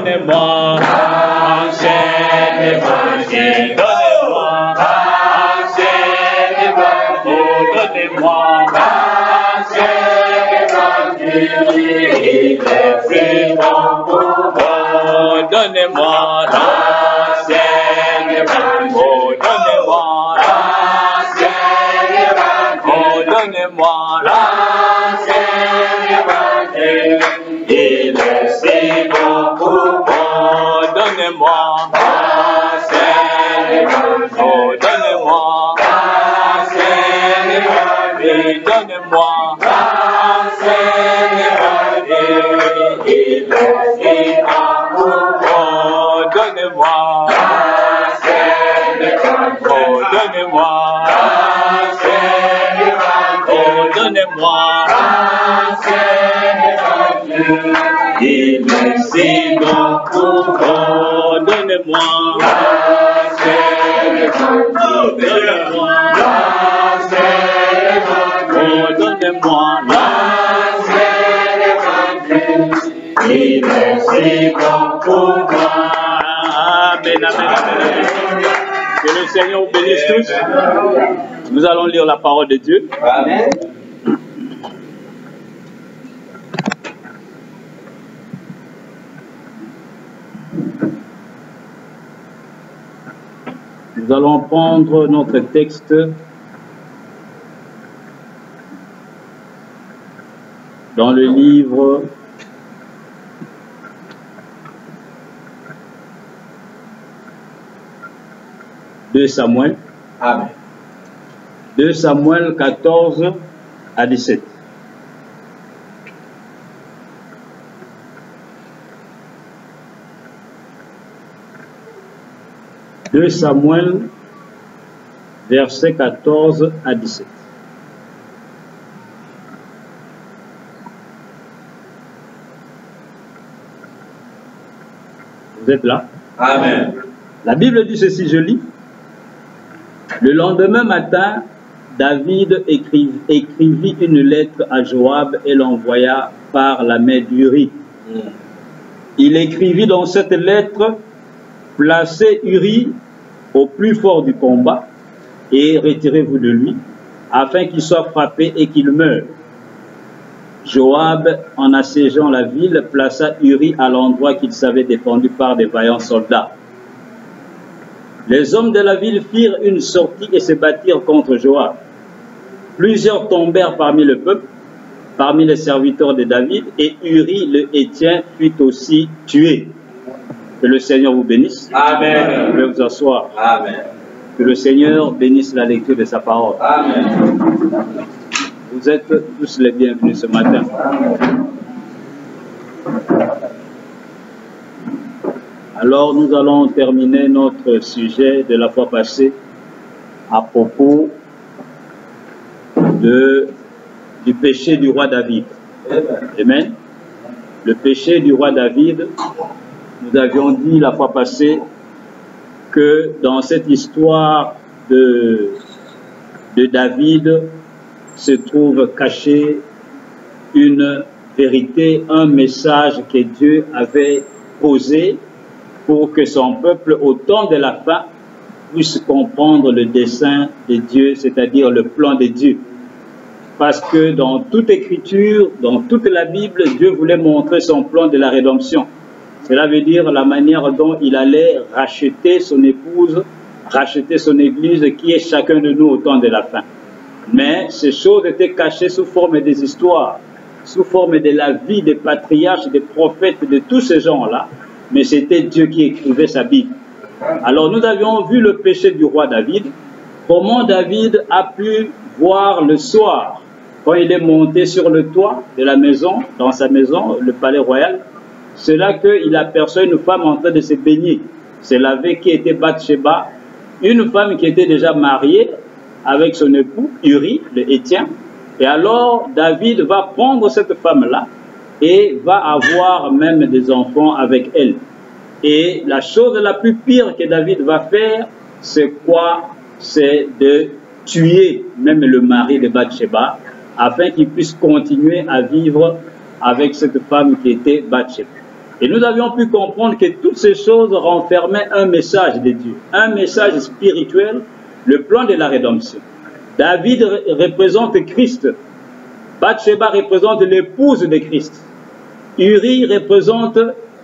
donnez-moi l'ancien évangile. Donnez-moi l'ancien évangile. Donnez-moi l'ancien évangile. Il est si bon pour moi. Donnez-moi l'ancien évangile. Oh, donnez-moi l'ancien évangile. Oh, donnez-moi l'ancien évangile. Il est si bon pour moi. Donnez-moi l'ancien évangile. Oh, donnez-moi l'ancien évangile. Donnez-moi l'ancien évangile. Il est si bon pour moi. Donnez-moi l'ancien évangile. Oh, donnez-moi l'ancien évangile. Oh, donnez-moi l'ancien évangile. Il est si bon pour moi. Donnez-moi l'ancien évangile. Donnez-moi l'ancien évangile. Oh, donnez-moi l'ancien évangile. Il est si bon pour moi. Amen, amen, amen. Que le Seigneur vous bénisse tous. Nous allons lire la parole de Dieu. Amen. Nous allons prendre notre texte dans le livre de Samuel. Amen. 2 Samuel 14 à 17. « 2 Samuel, versets 14 à 17. Vous êtes là? Amen. La Bible dit ceci, je lis. Le lendemain matin, David écrivit une lettre à Joab et l'envoya par la main d'Uri. Il écrivit dans cette lettre: placez Uri au plus fort du combat et retirez-vous de lui, afin qu'il soit frappé et qu'il meure. Joab, en assiégeant la ville, plaça Uri à l'endroit qu'il savait défendu par des vaillants soldats. Les hommes de la ville firent une sortie et se battirent contre Joab. Plusieurs tombèrent parmi le peuple, parmi les serviteurs de David, et Uri le Héthien fut aussi tué. Que le Seigneur vous bénisse. Amen. Vous pouvez vous asseoir. Amen. Que le Seigneur bénisse la lecture de sa parole. Amen. Vous êtes tous les bienvenus ce matin. Alors nous allons terminer notre sujet de la fois passée à propos du péché du roi David. Amen. Le péché du roi David. Nous avions dit la fois passée que dans cette histoire de David se trouve caché une vérité, un message que Dieu avait posé pour que son peuple, au temps de la fin, puisse comprendre le dessein de Dieu, c'est-à-dire le plan de Dieu. Parce que dans toute écriture, dans toute la Bible, Dieu voulait montrer son plan de la rédemption. Cela veut dire la manière dont il allait racheter son épouse, racheter son église, qui est chacun de nous au temps de la fin. Mais ces choses étaient cachées sous forme des histoires, sous forme de la vie des patriarches, des prophètes, de tous ces gens-là. Mais c'était Dieu qui écrivait sa Bible. Alors nous avions vu le péché du roi David, comment David a pu voir le soir, quand il est monté sur le toit de la maison, dans sa maison, le palais royal, c'est là qu'il aperçoit une femme en train de se baigner. C'est laver qui était Bathsheba, une femme qui était déjà mariée avec son époux, Uri, le Héthien. Et alors, David va prendre cette femme-là et va avoir même des enfants avec elle. Et la chose la plus pire que David va faire, c'est quoi? C'est de tuer même le mari de Bathsheba, afin qu'il puisse continuer à vivre avec cette femme qui était Bathsheba. Et nous avions pu comprendre que toutes ces choses renfermaient un message de Dieu, un message spirituel, le plan de la rédemption. David représente Christ. Bathsheba représente l'épouse de Christ. Uri représente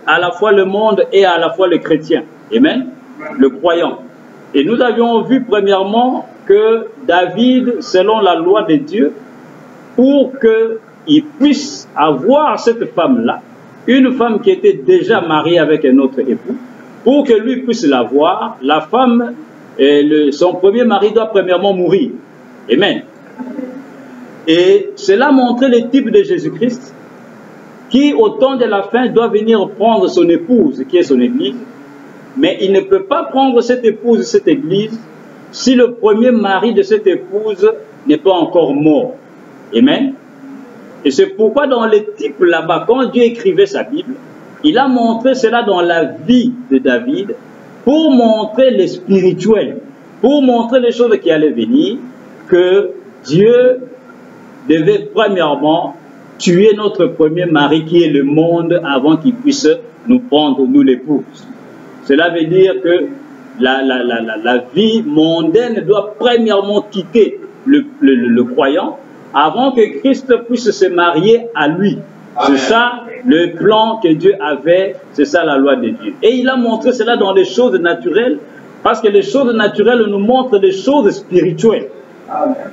à la fois le monde et à la fois le chrétien. Amen. Le croyant. Et nous avions vu premièrement que David, selon la loi de Dieu, pour qu'il puisse avoir cette femme-là, une femme qui était déjà mariée avec un autre époux, pour que lui puisse l'avoir, la femme, son premier mari doit premièrement mourir. Amen. Et cela montrait le type de Jésus-Christ qui, au temps de la fin, doit venir prendre son épouse, qui est son église. Mais il ne peut pas prendre cette épouse, cette église, si le premier mari de cette épouse n'est pas encore mort. Amen. Et c'est pourquoi dans les types là-bas, quand Dieu écrivait sa Bible, il a montré cela dans la vie de David pour montrer les spirituels, pour montrer les choses qui allaient venir, que Dieu devait premièrement tuer notre premier mari qui est le monde avant qu'il puisse nous prendre, nous l'épouse. Cela veut dire que la vie mondaine doit premièrement quitter le croyant avant que Christ puisse se marier à lui. C'est ça le plan que Dieu avait, c'est ça la loi de Dieu. Et il a montré cela dans les choses naturelles, parce que les choses naturelles nous montrent des choses spirituelles.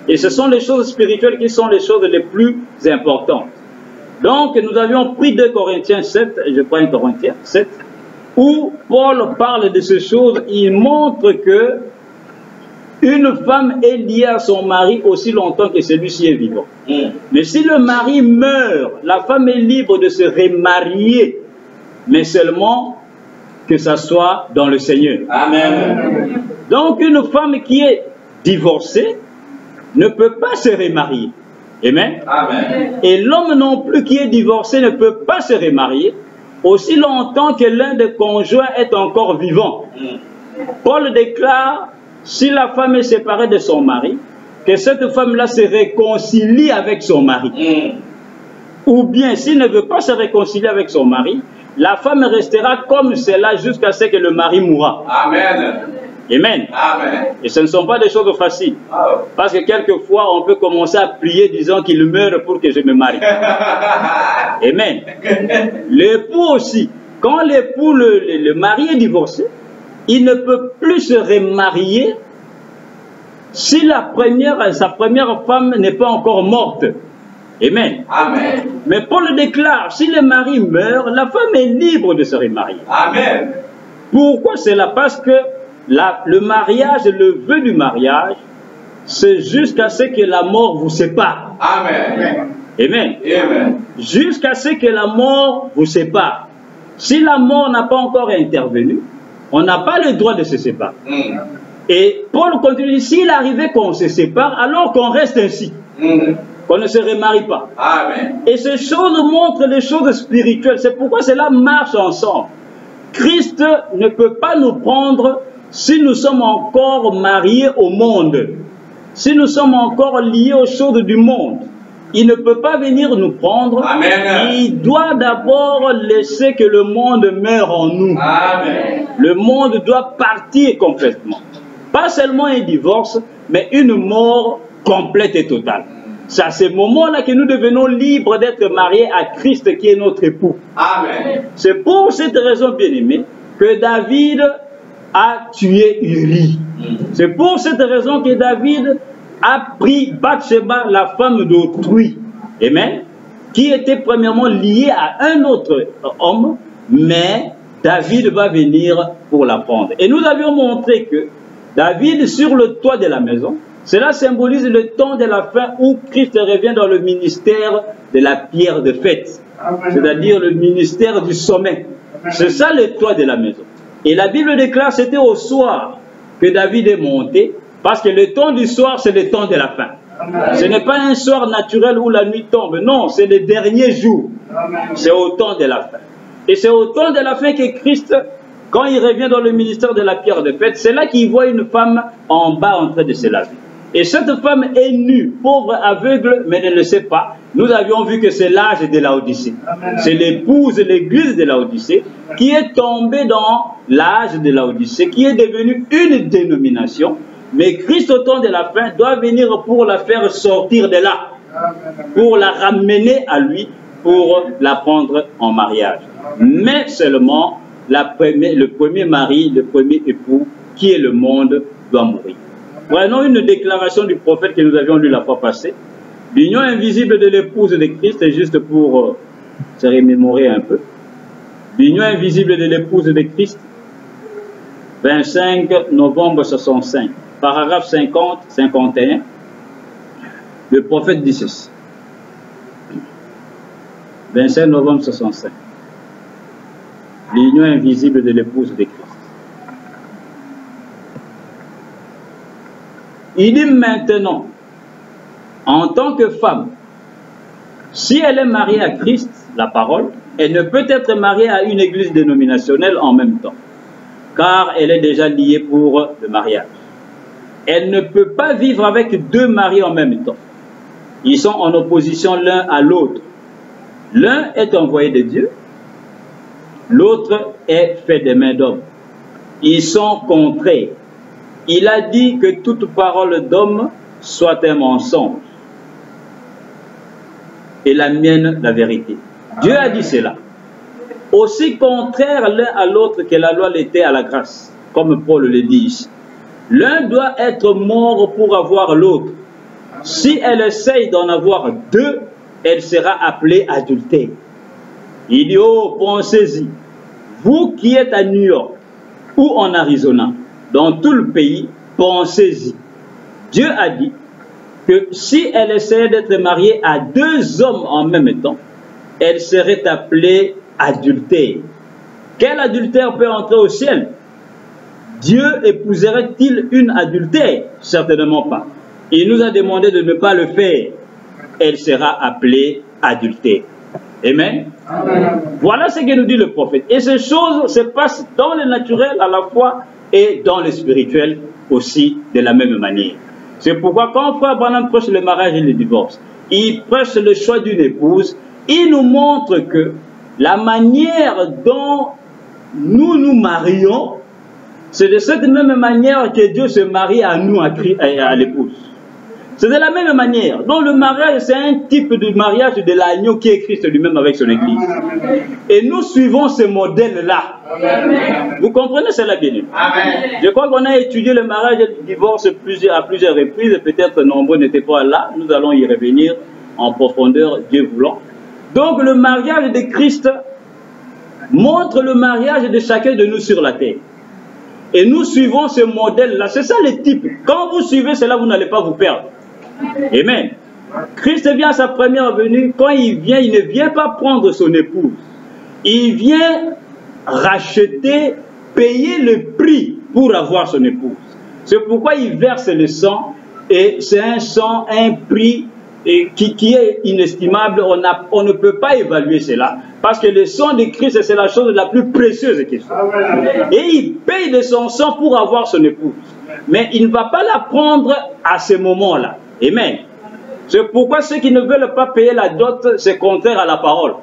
Et ce sont les choses spirituelles qui sont les choses les plus importantes. Donc nous avions pris 2 Corinthiens 7, je prends 1 Corinthiens 7, où Paul parle de ces choses. Il montre que une femme est liée à son mari aussi longtemps que celui-ci est vivant. Mais si le mari meurt, la femme est libre de se remarier, mais seulement que ça soit dans le Seigneur. Amen. Donc une femme qui est divorcée ne peut pas se remarier. Amen. Amen. Et l'homme non plus qui est divorcé ne peut pas se remarier aussi longtemps que l'un des conjoints est encore vivant. Paul déclare, si la femme est séparée de son mari, que cette femme-là se réconcilie avec son mari. Ou bien, s'il ne veut pas se réconcilier avec son mari, la femme restera comme cela jusqu'à ce que le mari mourra. Amen. Amen. Amen. Et ce ne sont pas des choses faciles. Parce que quelquefois, on peut commencer à prier disant qu'il meure pour que je me marie. Amen. L'époux aussi. Quand l'époux, le mari est divorcé, il ne peut plus se remarier si sa première femme n'est pas encore morte. Amen. Amen. Mais Paul déclare, si le mari meurt, la femme est libre de se remarier. Amen. Pourquoi cela? Parce que le mariage, le vœu du mariage, c'est jusqu'à ce que la mort vous sépare. Amen. Amen. Amen. Jusqu'à ce que la mort vous sépare. Si la mort n'a pas encore intervenu, on n'a pas le droit de se séparer. Et Paul continue, s'il arrivait qu'on se sépare, alors qu'on reste ainsi. Qu'on ne se remarie pas. Amen. Et ces choses montrent les choses spirituelles. C'est pourquoi cela marche ensemble. Christ ne peut pas nous prendre si nous sommes encore mariés au monde. Si nous sommes encore liés aux choses du monde. Il ne peut pas venir nous prendre. Amen. Il doit d'abord laisser que le monde meure en nous. Amen. Le monde doit partir complètement. Pas seulement un divorce, mais une mort complète et totale. C'est à ce moment-là que nous devenons libres d'être mariés à Christ qui est notre époux. Amen. C'est pour cette raison, bien-aimé, que David a tué Uri. C'est pour cette raison que David a pris Bathsheba, la femme d'autrui. Amen. Qui était premièrement liée à un autre homme, mais David va venir pour la prendre. Et nous avions montré que David, sur le toit de la maison, cela symbolise le temps de la fin où Christ revient dans le ministère de la pierre de fête. C'est-à-dire le ministère du sommet. C'est ça le toit de la maison. Et la Bible déclare que c'était au soir que David est monté, parce que le temps du soir, c'est le temps de la fin. Ce n'est pas un soir naturel où la nuit tombe. Non, c'est le dernier jour. C'est au temps de la fin. Et c'est au temps de la fin que Christ, quand il revient dans le ministère de la pierre de fête, c'est là qu'il voit une femme en bas en train de se laver. Et cette femme est nue, pauvre, aveugle, mais elle ne le sait pas. Nous avions vu que c'est l'âge de Laodicée. C'est l'épouse de l'église de Laodicée qui est tombée dans l'âge de Laodicée, qui est devenue une dénomination. Mais Christ, au temps de la fin, doit venir pour la faire sortir de là, pour la ramener à lui, pour la prendre en mariage. Mais seulement le premier mari, le premier époux, qui est le monde, doit mourir. Prenons une déclaration du prophète que nous avions lu la fois passée. L'union invisible de l'épouse de Christ, c'est juste pour se remémorer un peu. L'union invisible de l'épouse de Christ, 25 novembre 65, paragraphe 50-51, le prophète dit ceci. 25 novembre 65. L'union invisible de l'épouse de Christ. Il dit maintenant, en tant que femme, si elle est mariée à Christ, la parole, elle ne peut être mariée à une église dénominationnelle en même temps, car elle est déjà liée pour le mariage. Elle ne peut pas vivre avec deux maris en même temps. Ils sont en opposition l'un à l'autre. L'un est envoyé de Dieu, l'autre est fait des mains d'homme. Ils sont contraires. Il a dit que toute parole d'homme soit un mensonge, et la mienne la vérité. Dieu a dit cela. Aussi contraire l'un à l'autre que la loi l'était à la grâce, comme Paul le dit ici. L'un doit être mort pour avoir l'autre. Si elle essaye d'en avoir deux, elle sera appelée adultère. Il dit, oh, pensez-y, vous qui êtes à New York ou en Arizona, dans tout le pays, pensez-y. Dieu a dit que si elle essayait d'être mariée à deux hommes en même temps, elle serait appelée adultère. Quel adultère peut entrer au ciel? Dieu épouserait-il une adultère? Certainement pas. Il nous a demandé de ne pas le faire. Elle sera appelée adultère. Amen. Amen. Voilà ce que nous dit le prophète. Et ces choses se passent dans le naturel à la fois et dans le spirituel aussi de la même manière. C'est pourquoi quand Frère Branham prêche le mariage et le divorce, il prêche le choix d'une épouse, il nous montre que la manière dont nous nous marions, c'est de cette même manière que Dieu se marie à nous, à l'épouse. C'est de la même manière. Donc le mariage, c'est un type de mariage de l'agneau qui est Christ lui-même avec son Église. Et nous suivons ce modèle-là. Vous comprenez cela bien? Je crois qu'on a étudié le mariage et le divorce à plusieurs reprises. Peut-être nombreux n'étaient pas là. Nous allons y revenir en profondeur, Dieu voulant. Donc le mariage de Christ montre le mariage de chacun de nous sur la terre. Et nous suivons ce modèle-là. C'est ça le type. Quand vous suivez cela, vous n'allez pas vous perdre. Amen. Christ vient à sa première venue. Quand il vient, il ne vient pas prendre son épouse. Il vient racheter, payer le prix pour avoir son épouse. C'est pourquoi il verse le sang. Et c'est un sang, un prix qui est inestimable. On ne peut pas évaluer cela. Parce que le sang de Christ, c'est la chose la plus précieuse qu'il soit. Et il paye de son sang pour avoir son épouse. Mais il ne va pas la prendre à ce moment-là. Amen. C'est pourquoi ceux qui ne veulent pas payer la dot, c'est contraire à la parole.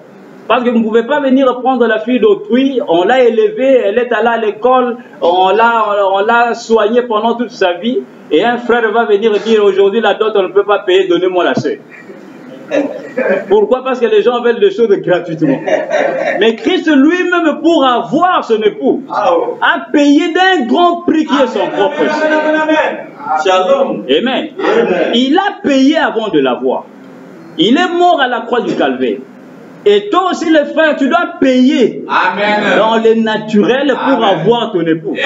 Parce que vous ne pouvez pas venir prendre la fille d'autrui, on l'a élevée, elle est allée à l'école, on l'a soignée pendant toute sa vie, et un frère va venir dire aujourd'hui la dot on ne peut pas payer, donnez-moi la sœur. Pourquoi? Parce que les gens veulent des choses gratuitement. Mais Christ lui-même, pour avoir son épouse, a payé d'un grand prix qui est son propre sang. Amen. Il a payé avant de l'avoir. Il est mort à la croix du Calvaire. Et toi aussi, les frères, tu dois payer dans le naturel pour avoir ton épouse.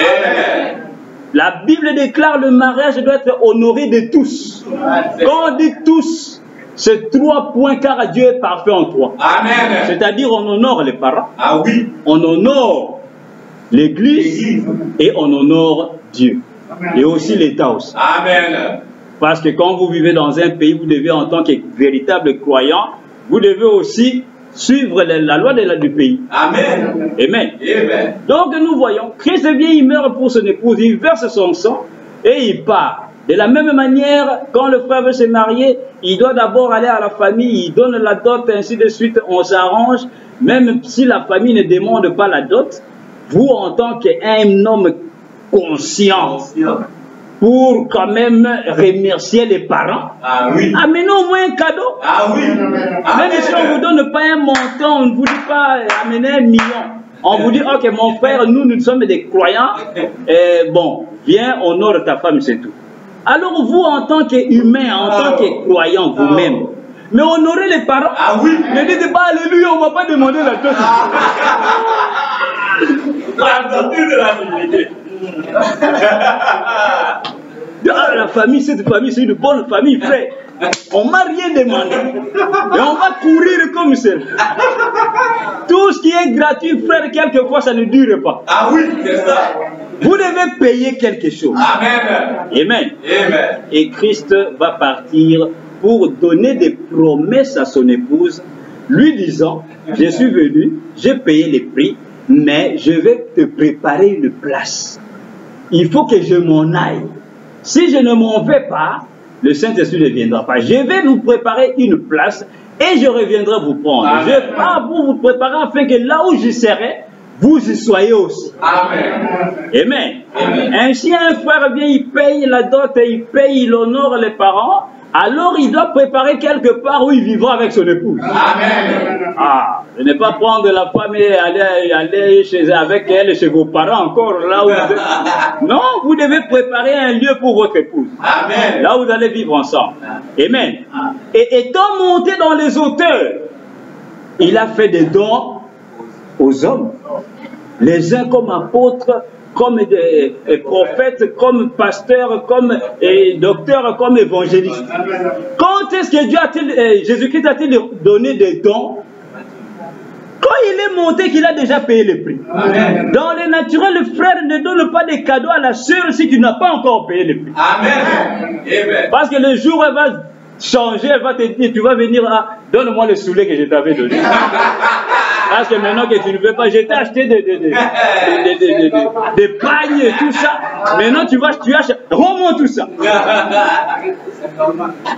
La Bible déclare le mariage doit être honoré de tous. Quand on dit tous, c'est 3 points car Dieu est parfait en 3. C'est-à-dire on honore les parents, on honore l'Église et on honore Dieu. Et aussi l'État aussi. Parce que quand vous vivez dans un pays, vous devez en tant que véritable croyant, vous devez aussi suivre la loi du pays. Amen. Amen. Donc nous voyons, Christ vient, il meurt pour son épouse, il verse son sang et il part. De la même manière, quand le frère veut se marier, il doit d'abord aller à la famille, il donne la dot, ainsi de suite, on s'arrange. Même si la famille ne demande pas la dot, vous, en tant qu'un homme conscient, pour quand même remercier les parents, amenez au moins un cadeau. Même si on ne vous donne pas un montant, on ne vous dit pas amener 1 million. On vous dit, ok, mon frère, nous sommes des croyants, bon, viens, honore ta femme, c'est tout. Alors vous, en tant qu'humain, en tant que croyant vous-même, mais honorez les parents. Ne dites pas alléluia, on ne va pas demander la dot. La famille, cette famille, c'est une bonne famille, frère. On ne m'a rien demandé. Et on va courir comme ça. Tout ce qui est gratuit, frère, quelquefois, ça ne dure pas. C'est ça. Vous devez payer quelque chose. Amen. Et Christ va partir pour donner des promesses à son épouse, lui disant, je suis venu, j'ai payé les prix, mais je vais te préparer une place. Il faut que je m'en aille. Si je ne m'en vais pas, le Saint-Esprit ne viendra pas. Je vais vous préparer une place et je reviendrai vous prendre. Je pars pour vous préparer afin que là où je serai, vous y soyez aussi. Amen. Ainsi, un frère vient, il paye la dot, il paye, il honore les parents. Alors il doit préparer quelque part où il vivra avec son épouse. De ne pas prendre la femme et aller avec elle chez vos parents encore là où vous êtes. Non, vous devez préparer un lieu pour votre épouse. Là où vous allez vivre ensemble. Amen. Et étant monté dans les hauteurs, il a fait des dons aux hommes. Les uns comme apôtres, comme des prophètes, comme pasteurs, comme docteurs, comme évangélistes. Quand est-ce que Jésus-Christ a-t-il donné des dons? Quand il est monté, qu'il a déjà payé le prix. Dans le naturel, le frère ne donne pas des cadeaux à la sœur si tu n'as pas encore payé le prix. Parce que le jour où elle va changer, elle va te dire, tu vas venir, donne-moi le soulier que je t'avais donné. Parce que maintenant que tu ne veux pas, je t'ai acheté des pagnes et tout ça. Maintenant tu achètes, rends-moi tout ça.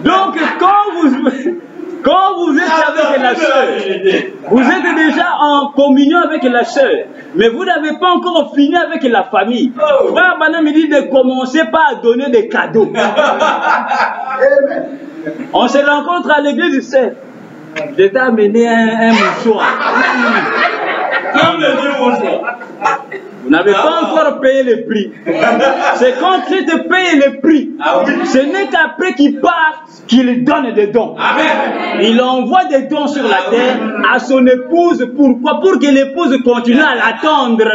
Donc quand vous êtes avec la sœur, vous êtes déjà en communion avec la sœur, mais vous n'avez pas encore fini avec la famille. Frère Branham me dit de commencer par à donner des cadeaux. On se rencontre à l'église du Seigneur. Je t'ai amené un mouchoir. Vous n'avez pas encore payé le prix. C'est quand Christ paye le prix. Ce n'est qu'après qu'il part qu'il donne des dons. Il envoie des dons sur la terre à son épouse. Pourquoi? Pour que l'épouse continue à l'attendre.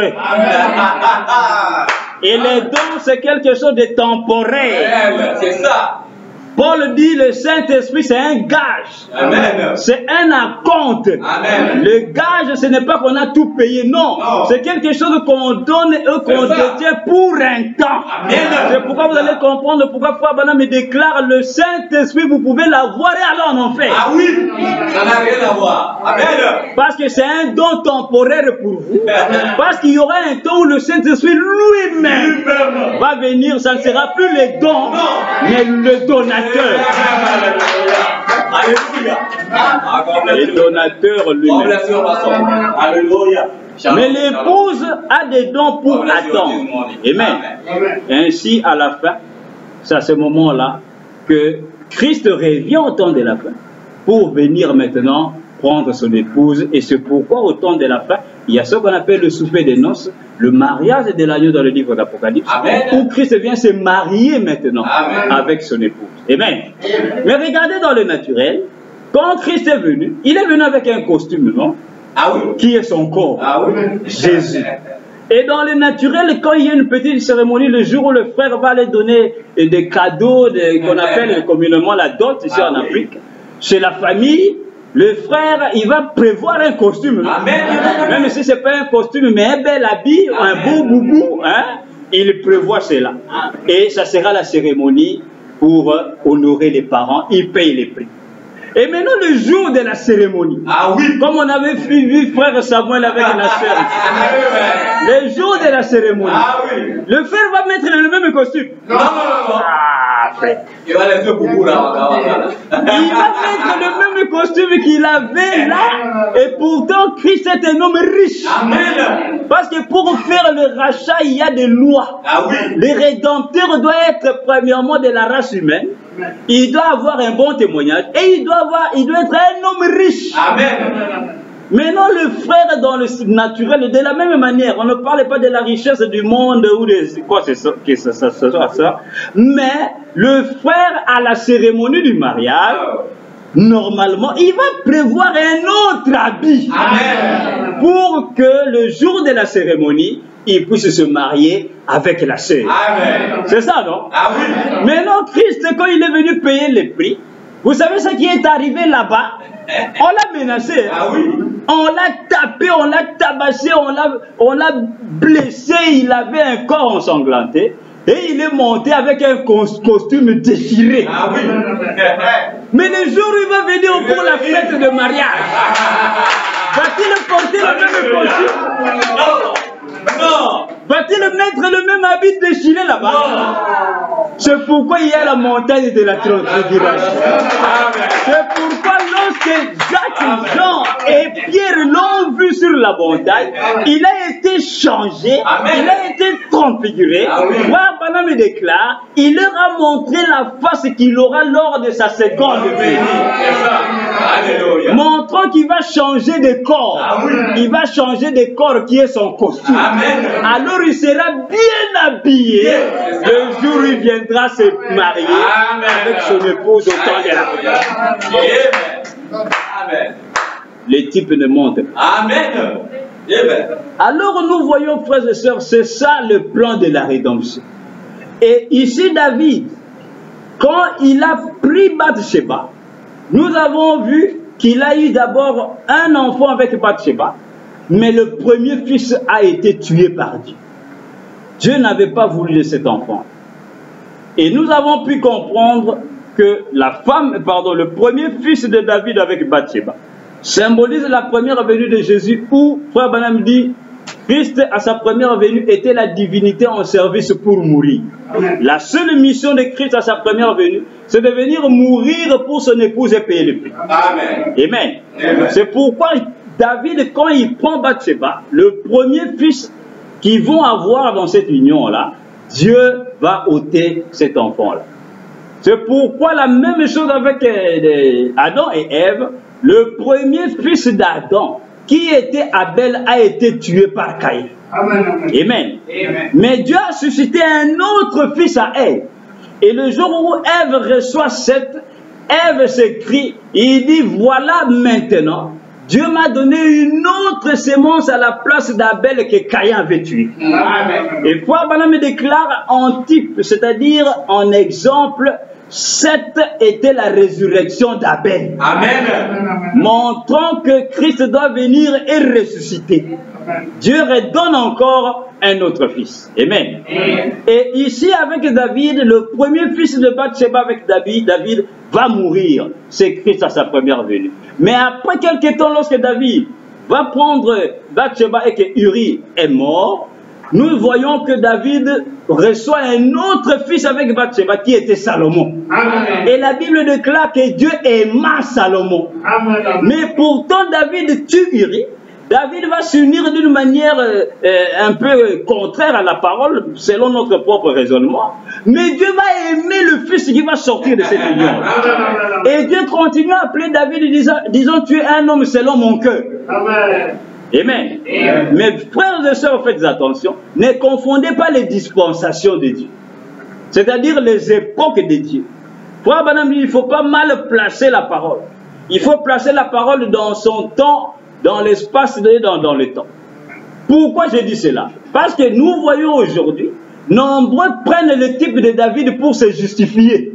Et les dons, c'est quelque chose de temporaire. C'est ça. Paul dit le Saint-Esprit c'est un gage. C'est un acompte. Le gage ce n'est pas qu'on a tout payé, non. C'est quelque chose qu'on donne et qu'on détient pour un temps. C'est pourquoi vous allez comprendre pourquoi Frère Branham me déclare le Saint-Esprit, vous pouvez l'avoir et alors en enfer. Ça n'a rien à voir. Parce que c'est un don temporaire pour vous. Parce qu'il y aura un temps où le Saint-Esprit lui-même va venir, ça ne sera plus les dons, mais le donateur. Le donateur lui-même. Mais l'épouse a des dons pour attendre. Amen. Ainsi, à la fin, c'est à ce moment-là que Christ revient au temps de la fin pour venir maintenant prendre son épouse. Et c'est pourquoi au temps de la fin, il y a ce qu'on appelle le souper des noces, le mariage de l'agneau dans le livre d'Apocalypse, où Christ vient se marier maintenant avec son épouse. Amen. Mais regardez dans le naturel, quand Christ est venu, il est venu avec un costume, non? Qui est son corps, Jésus. Et dans le naturel, quand il y a une petite cérémonie, le jour où le frère va aller donner des cadeaux qu'on appelle communément la dot ici en Afrique, chez la famille, le frère, il va prévoir un costume. Même si ce n'est pas un costume, mais un bel habit, un beau boubou, il prévoit cela. Et ça sera la cérémonie pour honorer les parents. Il paye les prix. Et maintenant, le jour de la cérémonie, comme on avait vu frère Samuel avec la sœur, le jour de la cérémonie, le frère va mettre le même costume. frère. Il va mettre le même costume qu'il avait là, et pourtant Christ est un homme riche. Amen. Parce que pour faire le rachat, il y a des lois. Ah oui. Le rédempteur doit être premièrement de la race humaine. Il doit avoir un bon témoignage et il doit être un homme riche. Amen. Maintenant, le frère dans le naturel, de la même manière, on ne parle pas de la richesse du monde ou de quoi c'est ça, mais le frère à la cérémonie du mariage, normalement, il va prévoir un autre habit. Amen. Pour que le jour de la cérémonie, il puisse se marier avec la sœur. C'est ça, non? Ah oui. Maintenant, Christ, quand il est venu payer les prix, vous savez ce qui est arrivé là-bas? On l'a menacé. Ah oui. On l'a tapé, on l'a tabassé, on l'a blessé. Il avait un corps ensanglanté. Et il est monté avec un costume déchiré. Ah oui. Mais le jour où il va venir pour la fête de mariage, va-t-il porter le même costume? Non. Va-t-il mettre le même habit déchiré là-bas? C'est pourquoi il y a la montagne de la transfiguration. C'est pourquoi lorsque Jacques, Jean et Pierre l'ont vu sur la montagne, il a été changé, il a été transfiguré. Voir Branham déclare, il leur a montré la face qu'il aura lors de sa seconde venue. Montrant qu'il va changer de corps. Il va changer de corps qui est son costume. Alors il sera bien habillé le jour où il viendra se marier avec son épouse au temps de la prière. Les types ne montent pas. Amen. Alors nous voyons, frères et sœurs, c'est ça le plan de la rédemption. Et ici David, quand il a pris Bathsheba, nous avons vu qu'il a eu d'abord un enfant avec Bathsheba, mais le premier fils a été tué par Dieu. Dieu n'avait pas voulu de cet enfant. Et nous avons pu comprendre que le premier fils de David avec Bathsheba symbolise la première venue de Jésus, où Frère Branham dit Christ à sa première venue était la divinité en service pour mourir. La seule mission de Christ à sa première venue, c'est de venir mourir pour son épouse et payer le prix. Amen. Amen. C'est pourquoi David, quand il prend Bathsheba, le premier fils qu'ils vont avoir dans cette union-là, Dieu va ôter cet enfant-là. C'est pourquoi la même chose avec Adam et Ève, le premier fils d'Adam, qui était Abel, a été tué par Caïn. Amen. Amen. Amen. Mais Dieu a suscité un autre fils à Ève. Et le jour où Ève reçoit Ève s'écrie, il dit, voilà maintenant, Dieu m'a donné une autre sémence à la place d'Abel que Caïn avait tué. Amen. Et Frère Branham déclare en type, c'est-à-dire en exemple, cette était la résurrection d'Abel. Amen. Montrant que Christ doit venir et ressusciter. Amen. Dieu redonne encore un autre fils. Amen. Amen. Et ici avec David, le premier fils de Bathsheba avec David va mourir. C'est Christ à sa première venue. Mais après quelques temps, lorsque David va prendre Bathsheba et que Uri est mort, nous voyons que David reçoit un autre fils avec Bathsheba qui était Salomon. Amen. Et la Bible déclare que Dieu aima Salomon. Amen. Mais pourtant David tue Uri. David va s'unir d'une manière un peu contraire à la parole, selon notre propre raisonnement. Mais Dieu va aimer le fils qui va sortir de cette union. Et Dieu continue à appeler David disant, tu es un homme selon mon cœur. Amen. Amen. Amen. Mais frères et sœurs, faites attention, ne confondez pas les dispensations de Dieu. C'est-à-dire les époques de Dieu. Frère Branham dit, il ne faut pas mal placer la parole. Il faut placer la parole dans son temps, dans l'espace et dans le temps. Pourquoi je dis cela? Parce que nous voyons aujourd'hui, nombreux prennent le type de David pour se justifier.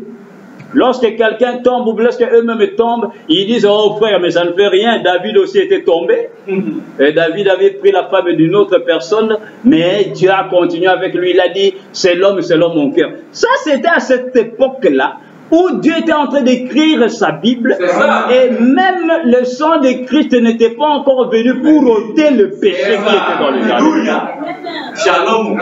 Lorsque quelqu'un tombe ou lorsque eux-mêmes tombent, ils disent, oh frère, mais ça ne fait rien, David aussi était tombé. Et David avait pris la femme d'une autre personne, mais Dieu a continué avec lui, il a dit, c'est l'homme selon mon cœur. Ça, c'était à cette époque-là, où Dieu était en train d'écrire sa Bible, et même le sang de Christ n'était pas encore venu pour ôter le péché qui était dans le jardin. Shalom.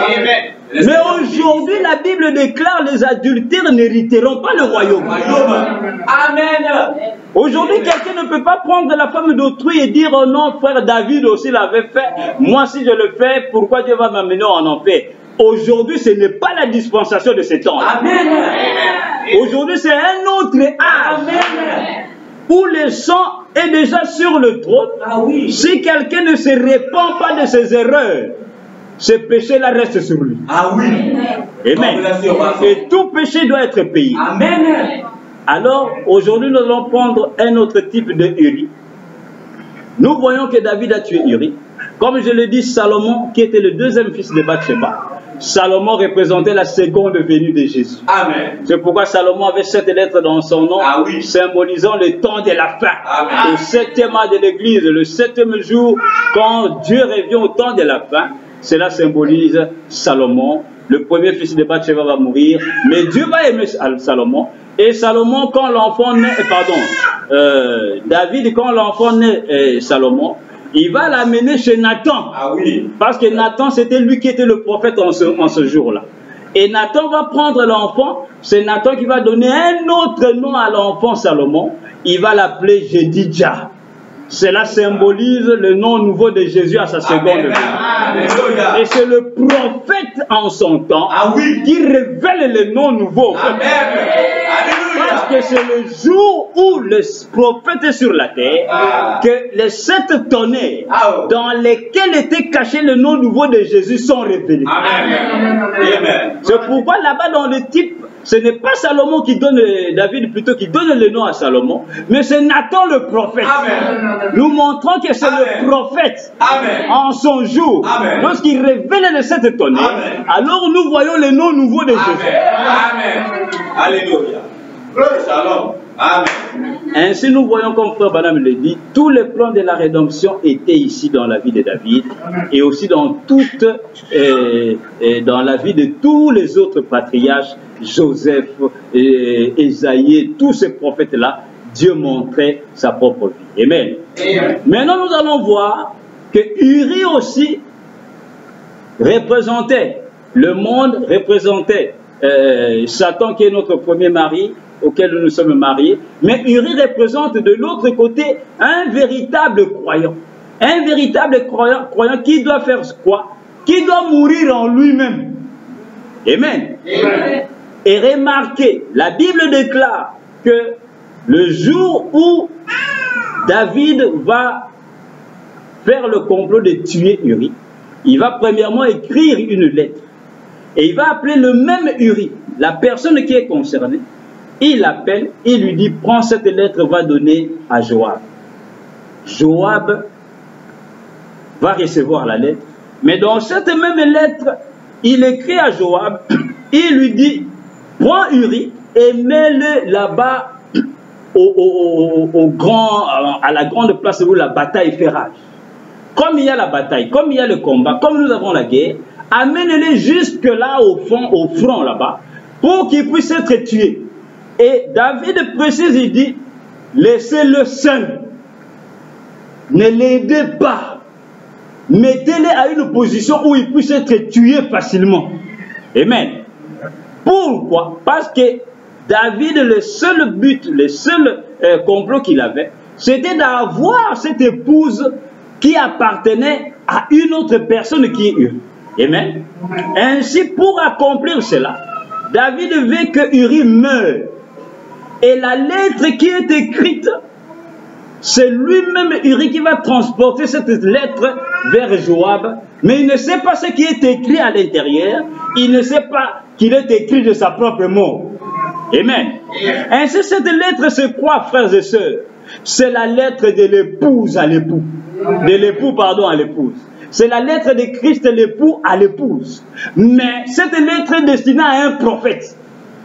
Mais aujourd'hui, la Bible déclare les adultères n'hériteront pas le royaume. Amen. Aujourd'hui, quelqu'un ne peut pas prendre la femme d'autrui et dire oh non, frère David aussi l'avait fait. Moi, si je le fais, pourquoi Dieu va m'amener en enfer? Aujourd'hui, ce n'est pas la dispensation de cet temps. Amen. Aujourd'hui, c'est un autre âge. Amen. Où le sang est déjà sur le trône. Ah oui. Si quelqu'un ne se répand pas de ses erreurs, ce péché-là reste sur lui. Ah oui. Amen. Et tout péché doit être payé. Amen. Alors, aujourd'hui, nous allons prendre un autre type de Uri. Nous voyons que David a tué Uri. Comme je l'ai dit, Salomon, qui était le deuxième fils de Bathsheba, Salomon représentait la seconde venue de Jésus. Amen. C'est pourquoi Salomon avait cette lettre dans son nom, ah oui, symbolisant le temps de la fin. Amen. Au 7e mois de l'Église, le 7e jour, quand Dieu revient au temps de la fin, cela symbolise Salomon. Le premier fils de Bathsheba va mourir, mais Dieu va aimer Salomon. Et Salomon, quand l'enfant naît, David, quand l'enfant naît, Salomon, il va l'amener chez Nathan. Ah oui. Parce que Nathan, c'était lui qui était le prophète en ce jour-là. Et Nathan va prendre l'enfant. C'est Nathan qui va donner un autre nom à l'enfant Salomon. Il va l'appeler Jedidja. Cela symbolise le nom nouveau de Jésus à sa seconde venue. Et c'est le prophète en son temps, ah oui, qui révèle le nom nouveau. Amen. Parce que c'est le jour où le prophète est sur la terre que les 7 tonnerres dans lesquels était caché le nom nouveau de Jésus sont révélés. Amen. C'est pourquoi là-bas dans le type, ce n'est pas Salomon qui donne, David plutôt qui donne le nom à Salomon, mais c'est Nathan le prophète. Amen. Nous montrons que c'est le prophète. Amen. En son jour, lorsqu'il révèle les 7 tonnerres, alors nous voyons le nom nouveau de Jésus. Amen. Alléluia. Shalom. Amen. Ainsi nous voyons, comme Frère Branham le dit, tous les plans de la rédemption étaient ici dans la vie de David et aussi dans dans la vie de tous les autres patriarches, Joseph, Ésaïe, tous ces prophètes-là, Dieu montrait sa propre vie. Amen. Maintenant nous allons voir que Uri aussi représentait le monde, représentait Satan qui est notre premier mari, auquel nous sommes mariés, mais Uri représente de l'autre côté un véritable croyant. Un véritable croyant qui doit faire quoi? Qui doit mourir en lui-même. Amen. Amen. Et remarquez, la Bible déclare que le jour où David va faire le complot de tuer Uri, il va premièrement écrire une lettre. Et il va appeler le même Uri, la personne qui est concernée. Il l'appelle, il lui dit, prends cette lettre, va donner à Joab. Joab va recevoir la lettre. Mais dans cette même lettre, il écrit à Joab, il lui dit, prends Uri et mets-le là-bas à la grande place où la bataille fait rage. Comme il y a la bataille, comme il y a le combat, comme nous avons la guerre, amène-le jusque là au front là-bas, pour qu'il puisse être tué. Et David précise, il dit, laissez-le seul, ne l'aidez pas, mettez-le à une position où il puisse être tué facilement. Amen. Pourquoi? Parce que David, le seul but, le seul complot qu'il avait, c'était d'avoir cette épouse qui appartenait à une autre personne qui est Uri. Amen. Ainsi, pour accomplir cela, David veut que Uri meure. Et la lettre qui est écrite, c'est lui-même Uri qui va transporter cette lettre vers Joab. Mais il ne sait pas ce qui est écrit à l'intérieur. Il ne sait pas qu'il est écrit de sa propre mort. Amen. Ainsi, cette lettre, c'est quoi, frères et sœurs? C'est la lettre de l'épouse à l'époux. De l'époux, pardon, à l'épouse. C'est la lettre de Christ, l'époux à l'épouse. Mais cette lettre est destinée à un prophète.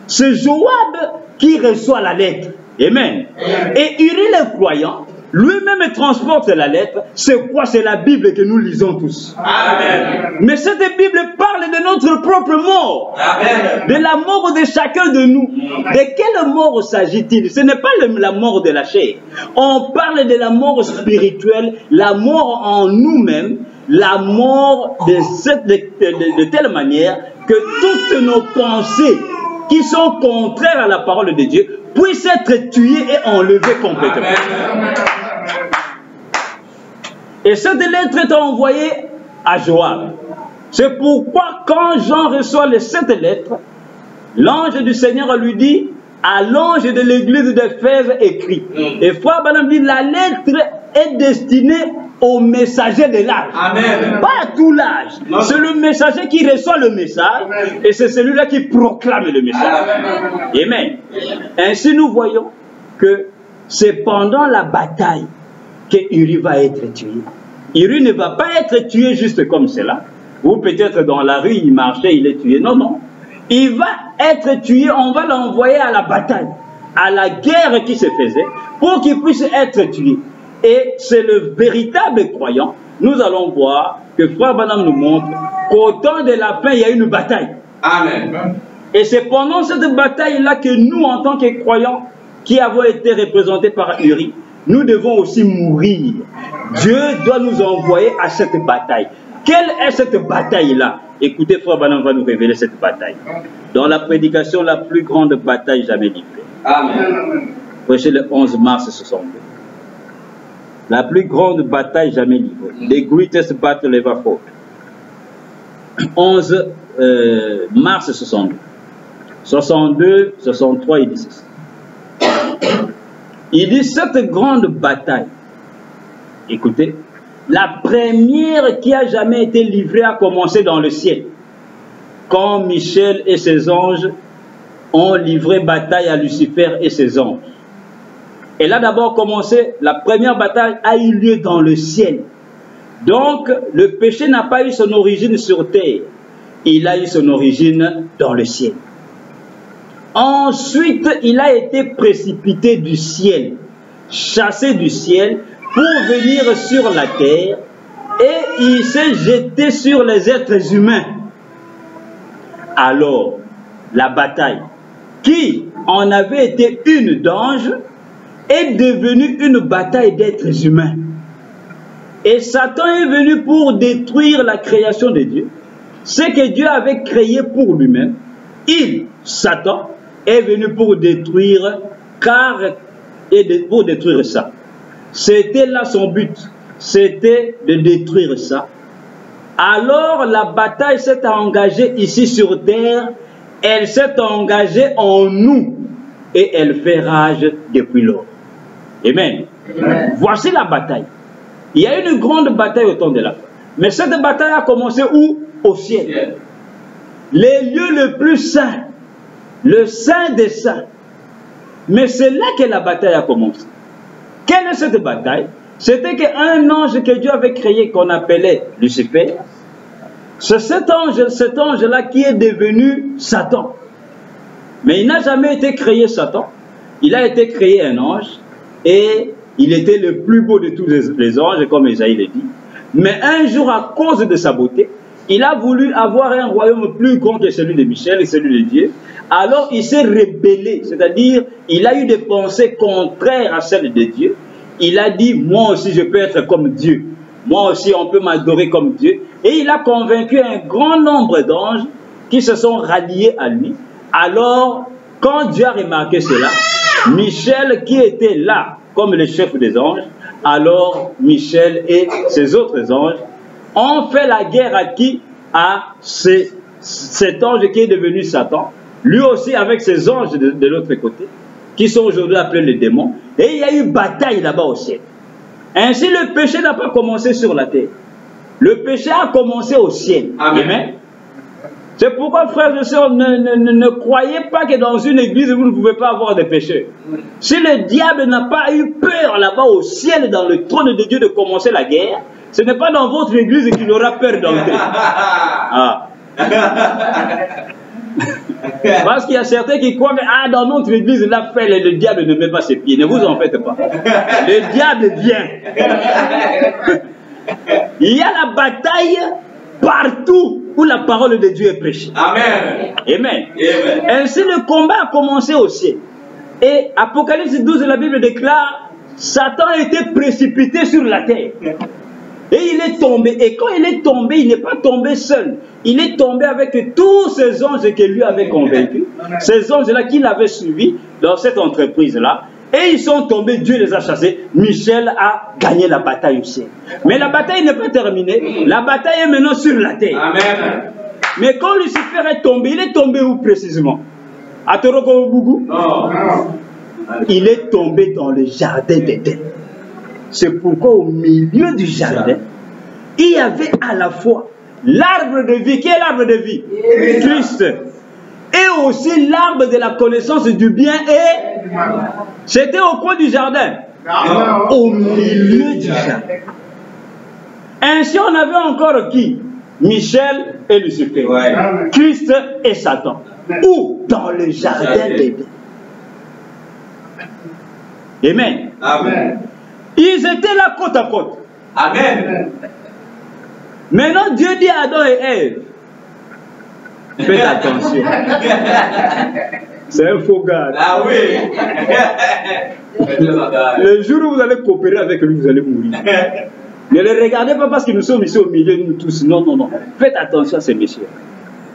C'est Joab qui reçoit la lettre. Amen. Et Uri le croyant, lui-même transporte la lettre. C'est quoi? C'est la Bible que nous lisons tous. Amen. Mais cette Bible parle de notre propre mort. Amen. De la mort de chacun de nous. De quelle mort s'agit-il? Ce n'est pas la mort de la chair. On parle de la mort spirituelle, la mort en nous-mêmes, la mort de telle manière que toutes nos pensées qui sont contraires à la parole de Dieu puissent être tuées et enlevées complètement. Amen. Et cette lettre est envoyée à Joab. C'est pourquoi quand Jean reçoit les 7 lettres, l'ange du Seigneur lui dit à l'ange de l'église d'Éphèse écrit. Et Frère Branham dit la lettre est destinée au messager de l'âge. Amen. Pas à tout l'âge. C'est le messager qui reçoit le message. Amen. Et c'est celui-là qui proclame le message. Amen. Amen. Ainsi nous voyons que c'est pendant la bataille que Uri va être tué. Uri ne va pas être tué juste comme cela. Ou peut-être dans la rue, il marchait, il est tué. Non, non. Il va être tué, on va l'envoyer à la bataille, à la guerre qui se faisait, pour qu'il puisse être tué. Et c'est le véritable croyant. Nous allons voir que Frère Branham nous montre qu'au temps de la fin, il y a une bataille. Amen. Et c'est pendant cette bataille-là que nous, en tant que croyants, qui avons été représentés par Uri, nous devons aussi mourir. Dieu doit nous envoyer à cette bataille. Quelle est cette bataille-là? Écoutez, Frère Branham va nous révéler cette bataille. Dans la prédication, la plus grande bataille jamais livrée. Amen. Prêché le 11 mars 62. La plus grande bataille jamais livrée. The greatest battle ever fought. 11 mars 62. 62, 63 et 16. Il dit cette grande bataille. Écoutez. La première qui a jamais été livrée a commencé dans le ciel. Quand Michel et ses anges ont livré bataille à Lucifer et ses anges. Elle a d'abord commencé, la première bataille a eu lieu dans le ciel. Donc, le péché n'a pas eu son origine sur terre. Il a eu son origine dans le ciel. Ensuite, il a été précipité du ciel, chassé du ciel, pour venir sur la terre, et il s'est jeté sur les êtres humains. Alors, la bataille, qui en avait été une d'anges, est devenue une bataille d'êtres humains. Et Satan est venu pour détruire la création de Dieu, ce que Dieu avait créé pour lui-même. Il, Satan, est venu pour détruire, pour détruire ça. C'était là son but, c'était de détruire ça. Alors la bataille s'est engagée ici sur terre, elle s'est engagée en nous et elle fait rage depuis lors. Amen. Amen. Voici la bataille. Il y a une grande bataille au temps de la fin. Mais cette bataille a commencé où? Au ciel. Les lieux les plus saints, le saint des saints. Mais c'est là que la bataille a commencé. Quelle est cette bataille? C'était qu'un ange que Dieu avait créé, qu'on appelait Lucifer, c'est cet ange-là qui est devenu Satan. Mais il n'a jamais été créé Satan. Il a été créé un ange et il était le plus beau de tous les anges, comme Isaïe le dit. Mais un jour, à cause de sa beauté, il a voulu avoir un royaume plus grand que celui de Michel et celui de Dieu. Alors il s'est rébellé, c'est-à-dire il a eu des pensées contraires à celles de Dieu. Il a dit, moi aussi je peux être comme Dieu. Moi aussi on peut m'adorer comme Dieu. Et il a convaincu un grand nombre d'anges qui se sont ralliés à lui. Alors, quand Dieu a remarqué cela, Michel qui était là comme le chef des anges, alors Michel et ses autres anges ont fait la guerre à qui? À cet ange qui est devenu Satan. Lui aussi avec ses anges de l'autre côté, qui sont aujourd'hui appelés les démons. Et il y a eu bataille là-bas au ciel. Ainsi, le péché n'a pas commencé sur la terre. Le péché a commencé au ciel. Amen. Amen. C'est pourquoi, frères et sœurs, ne croyez pas que dans une église, vous ne pouvez pas avoir de péché. Si le diable n'a pas eu peur là-bas au ciel, dans le trône de Dieu, de commencer la guerre, ce n'est pas dans votre église qu'il aura peur d'entrer. Ah. Parce qu'il y a certains qui croient que dans notre église, là, le diable ne met pas ses pieds. Ne vous en faites pas. Le diable vient. Il y a la bataille partout où la parole de Dieu est prêchée. Amen. Amen. Amen. Ainsi, le combat a commencé au ciel. Et Apocalypse 12, la Bible déclare, Satan a été précipité sur la terre. Et il est tombé. Et quand il est tombé, il n'est pas tombé seul. Il est tombé avec tous ces anges que lui avait convaincus. Ces anges-là qu'il avait suivis dans cette entreprise-là. Et ils sont tombés, Dieu les a chassés. Michel a gagné la bataille aussi. Mais la bataille n'est pas terminée. La bataille est maintenant sur la terre. Amen. Mais quand Lucifer est tombé, il est tombé où précisément? À Torokobougou? Non. Il est tombé dans le jardin d'Éden. C'est pourquoi au milieu du jardin, il y avait à la fois l'arbre de vie. Qui est l'arbre de vie? Christ. Et aussi l'arbre de la connaissance du bien et... C'était au coin du jardin. Au milieu du jardin. Ainsi on avait encore qui? Michel et Lucifer. Christ et Satan. Où? Dans le jardin d'Éden. Amen. Amen. Ils étaient là côte à côte. Amen. Maintenant, Dieu dit à Adam et Ève, faites attention. C'est un faux gars. Ah oui. Le jour où vous allez coopérer avec lui, vous allez mourir. Ne le regardez pas parce que nous sommes ici au milieu de nous tous. Non, non, non. Faites attention à ces messieurs.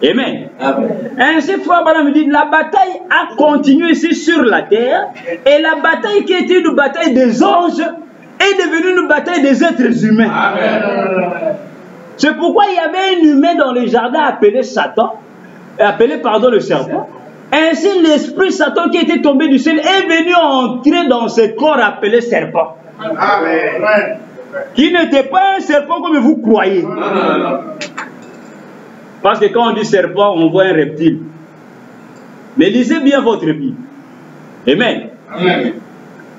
Amen. Amen. Ainsi, frère Branham me dit, la bataille a continué ici sur la terre. Et la bataille qui était une bataille des anges est devenue une bataille des êtres humains. C'est pourquoi il y avait un humain dans le jardin appelé Satan, le serpent. Ainsi, l'esprit Satan qui était tombé du ciel est venu entrer dans ce corps appelé serpent. Amen. Qui n'était pas un serpent comme vous croyez. Parce que quand on dit serpent, on voit un reptile. Mais lisez bien votre Bible. Amen. Amen.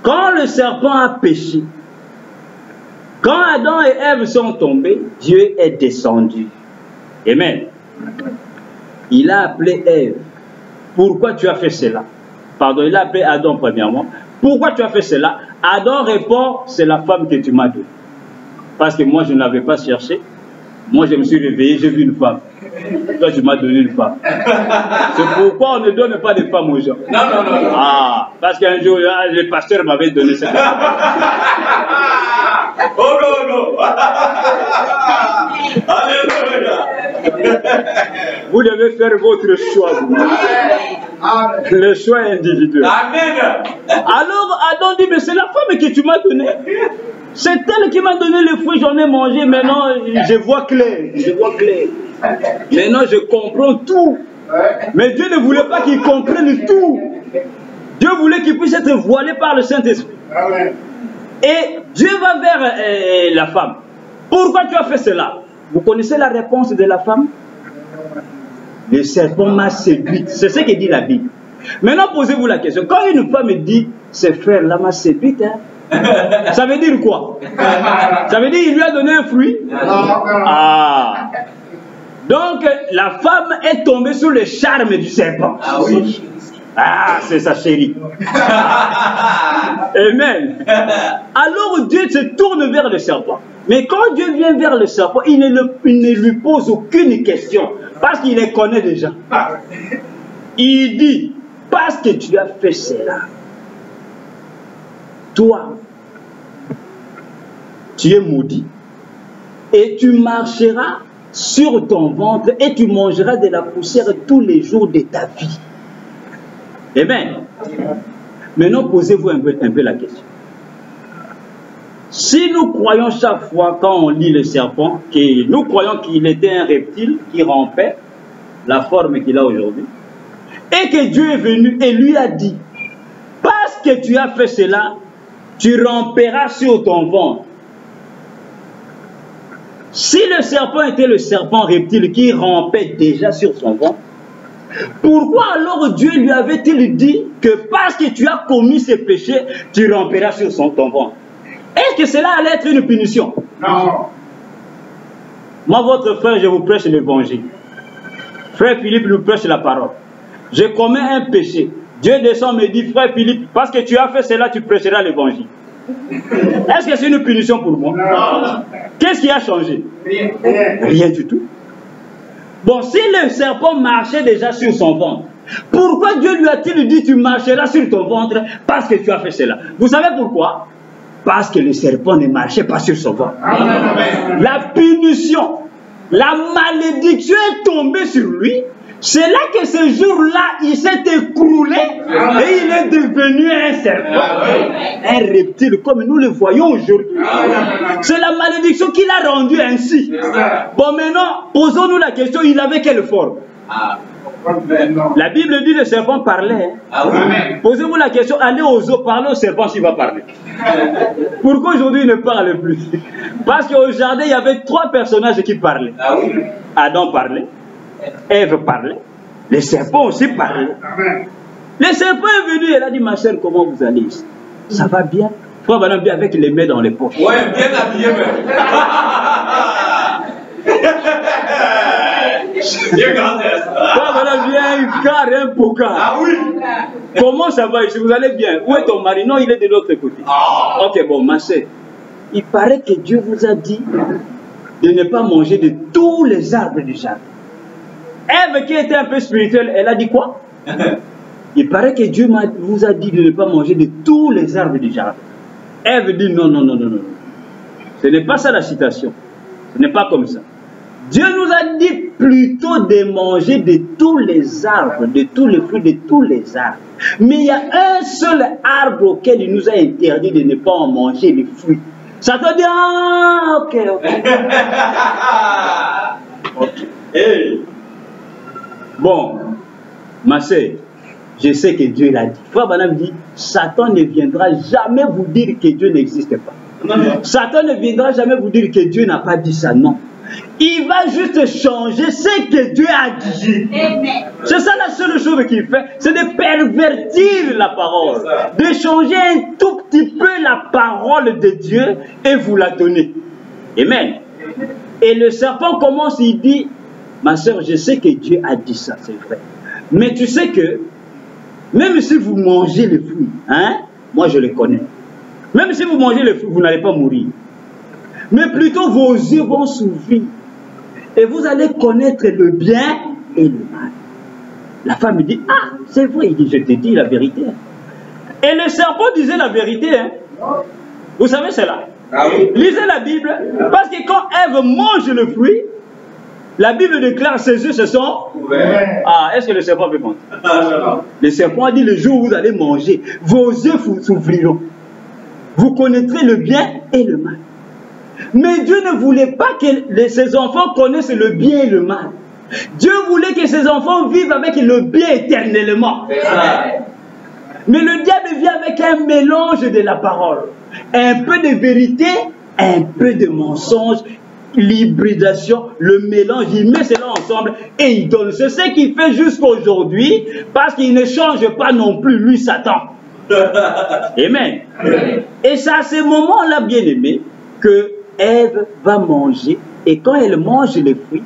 Quand le serpent a péché, quand Adam et Ève sont tombés, Dieu est descendu. Amen. Il a appelé Ève. Pourquoi tu as fait cela? Pardon, il a appelé Adam premièrement. Pourquoi tu as fait cela? Adam répond, c'est la femme que tu m'as donnée. Parce que moi, je ne l'avais pas cherchée. Moi, je me suis réveillé, j'ai vu une femme. Toi, tu m'as donné une femme. C'est pourquoi on ne donne pas de femmes aux gens. Non, non, non. Non. Ah, parce qu'un jour, le pasteur m'avait donné cette femme. Oh non, non. Alléluia. Vous devez faire votre choix. Le choix est individuel. Amen. Alors, Adam dit, mais c'est la femme que tu m'as donnée. C'est elle qui m'a donné le fruit, j'en ai mangé. Maintenant, je vois clair. Je vois clair. Maintenant, je comprends tout. Mais Dieu ne voulait pas qu'il comprenne tout. Dieu voulait qu'il puisse être voilé par le Saint-Esprit. Et Dieu va vers la femme. Pourquoi tu as fait cela? Vous connaissez la réponse de la femme? Le serpent m'a séduite. C'est ce que dit la Bible. Maintenant, posez-vous la question. Quand une femme dit, ce frère-là m'a séduite, hein? Ça veut dire quoi? Ça veut dire qu'il lui a donné un fruit? Ah. Donc, la femme est tombée sous le charme du serpent. Ah oui. Ah, c'est sa chérie. Amen. Alors Dieu se tourne vers le serpent. Mais quand Dieu vient vers le serpent, il ne lui pose aucune question. Parce qu'il les connaît déjà. Il dit, parce que tu as fait cela, toi, tu es maudit. Et tu marcheras sur ton ventre et tu mangeras de la poussière tous les jours de ta vie. Amen. Maintenant, posez-vous un peu la question. Si nous croyons chaque fois, quand on lit le serpent, que nous croyons qu'il était un reptile qui rampait, la forme qu'il a aujourd'hui, et que Dieu est venu et lui a dit, parce que tu as fait cela, tu ramperas sur ton ventre. Si le serpent était le serpent reptile qui rampait déjà sur son ventre, pourquoi alors Dieu lui avait-il dit que parce que tu as commis ces péchés, tu ramperas sur ton ventre? Est-ce que cela allait être une punition? Non. Moi, votre frère, je vous prêche l'évangile. Frère Philippe nous prêche la parole. Je commets un péché. Dieu descend me dit, frère Philippe, parce que tu as fait cela, tu prêcheras l'évangile. Est-ce que c'est une punition pour moi? Non. Qu'est-ce qui a changé? Rien. Rien du tout. Bon, si le serpent marchait déjà sur son ventre, pourquoi Dieu lui a-t-il dit tu marcheras sur ton ventre parce que tu as fait cela? Vous savez pourquoi? Parce que le serpent ne marchait pas sur son ventre. La punition, la malédiction est tombée sur lui. C'est là que ce jour-là, il s'est écroulé et il est devenu un serpent, un reptile comme nous le voyons aujourd'hui. C'est la malédiction qui l'a rendu ainsi. Bon, maintenant, posons-nous la question, il avait quelle forme? La Bible dit que le serpent parlait. Posez-vous la question, allez aux eaux, parlez au serpent s'il va parler. Pourquoi aujourd'hui il ne parle plus? Parce qu'au jardin, il y avait 3 personnages qui parlaient. Adam parlait. Ève parlait, le serpent aussi parlait. Le serpent est venu, elle a dit, ma chère, comment vous allez ici? Ça va bien? Frère Branham bien avec les mains dans les poches. Ouais, bien habillé même. Frère Branham bien, un car, un poca. Ah oui. Comment ça va ici? Vous allez bien? Où est ton mari? Non, il est de l'autre côté. Ok, bon, ma chère, il paraît que Dieu vous a dit de ne pas manger de tous les arbres du jardin. Ève qui était un peu spirituelle, elle a dit quoi? Il paraît que Dieu vous a dit de ne pas manger de tous les arbres du jardin. Ève dit non, non, non, non, non. Ce n'est pas ça la citation. Ce n'est pas comme ça. Dieu nous a dit plutôt de manger de tous les arbres, de tous les fruits, de tous les arbres. Mais il y a un seul arbre auquel il nous a interdit de ne pas en manger les fruits. Ça te dit, ah, ok, ok. Ok. Hey. Bon, ma sœur, je sais que Dieu l'a dit. Frère Branham dit, Satan ne viendra jamais vous dire que Dieu n'existe pas. Satan ne viendra jamais vous dire que Dieu n'a pas dit ça, non. Il va juste changer ce que Dieu a dit. C'est ça la seule chose qu'il fait, c'est de pervertir la parole, de changer un tout petit peu la parole de Dieu et vous la donner. Amen. Et le serpent commence, il dit, ma soeur, je sais que Dieu a dit ça, c'est vrai. Mais tu sais que, même si vous mangez les fruits, hein, moi je les connais. Même si vous mangez les fruits, vous n'allez pas mourir. Mais plutôt vos yeux vont s'ouvrir. Et vous allez connaître le bien et le mal. La femme dit, ah, c'est vrai, il dit, je te dis la vérité. Et le serpent disait la vérité. Hein. Vous savez cela? Lisez la Bible. Parce que quand Ève mange le fruit, la Bible déclare ses yeux se sont ouverts. Ah, est-ce que le serpent peut mentir? Le serpent a dit, le jour où vous allez manger, vos yeux s'ouvriront. Vous connaîtrez le bien et le mal. Mais Dieu ne voulait pas que ses enfants connaissent le bien et le mal. Dieu voulait que ses enfants vivent avec le bien éternellement. Mais le diable vient avec un mélange de la parole. Un peu de vérité, un peu de mensonge, l'hybridation, le mélange, il met cela ensemble et il donne. C'est ce qu'il fait jusqu'à aujourd'hui parce qu'il ne change pas non plus, lui, Satan. Amen. Et c'est à ce moment-là, bien aimé, que Ève va manger, et quand elle mange les fruits,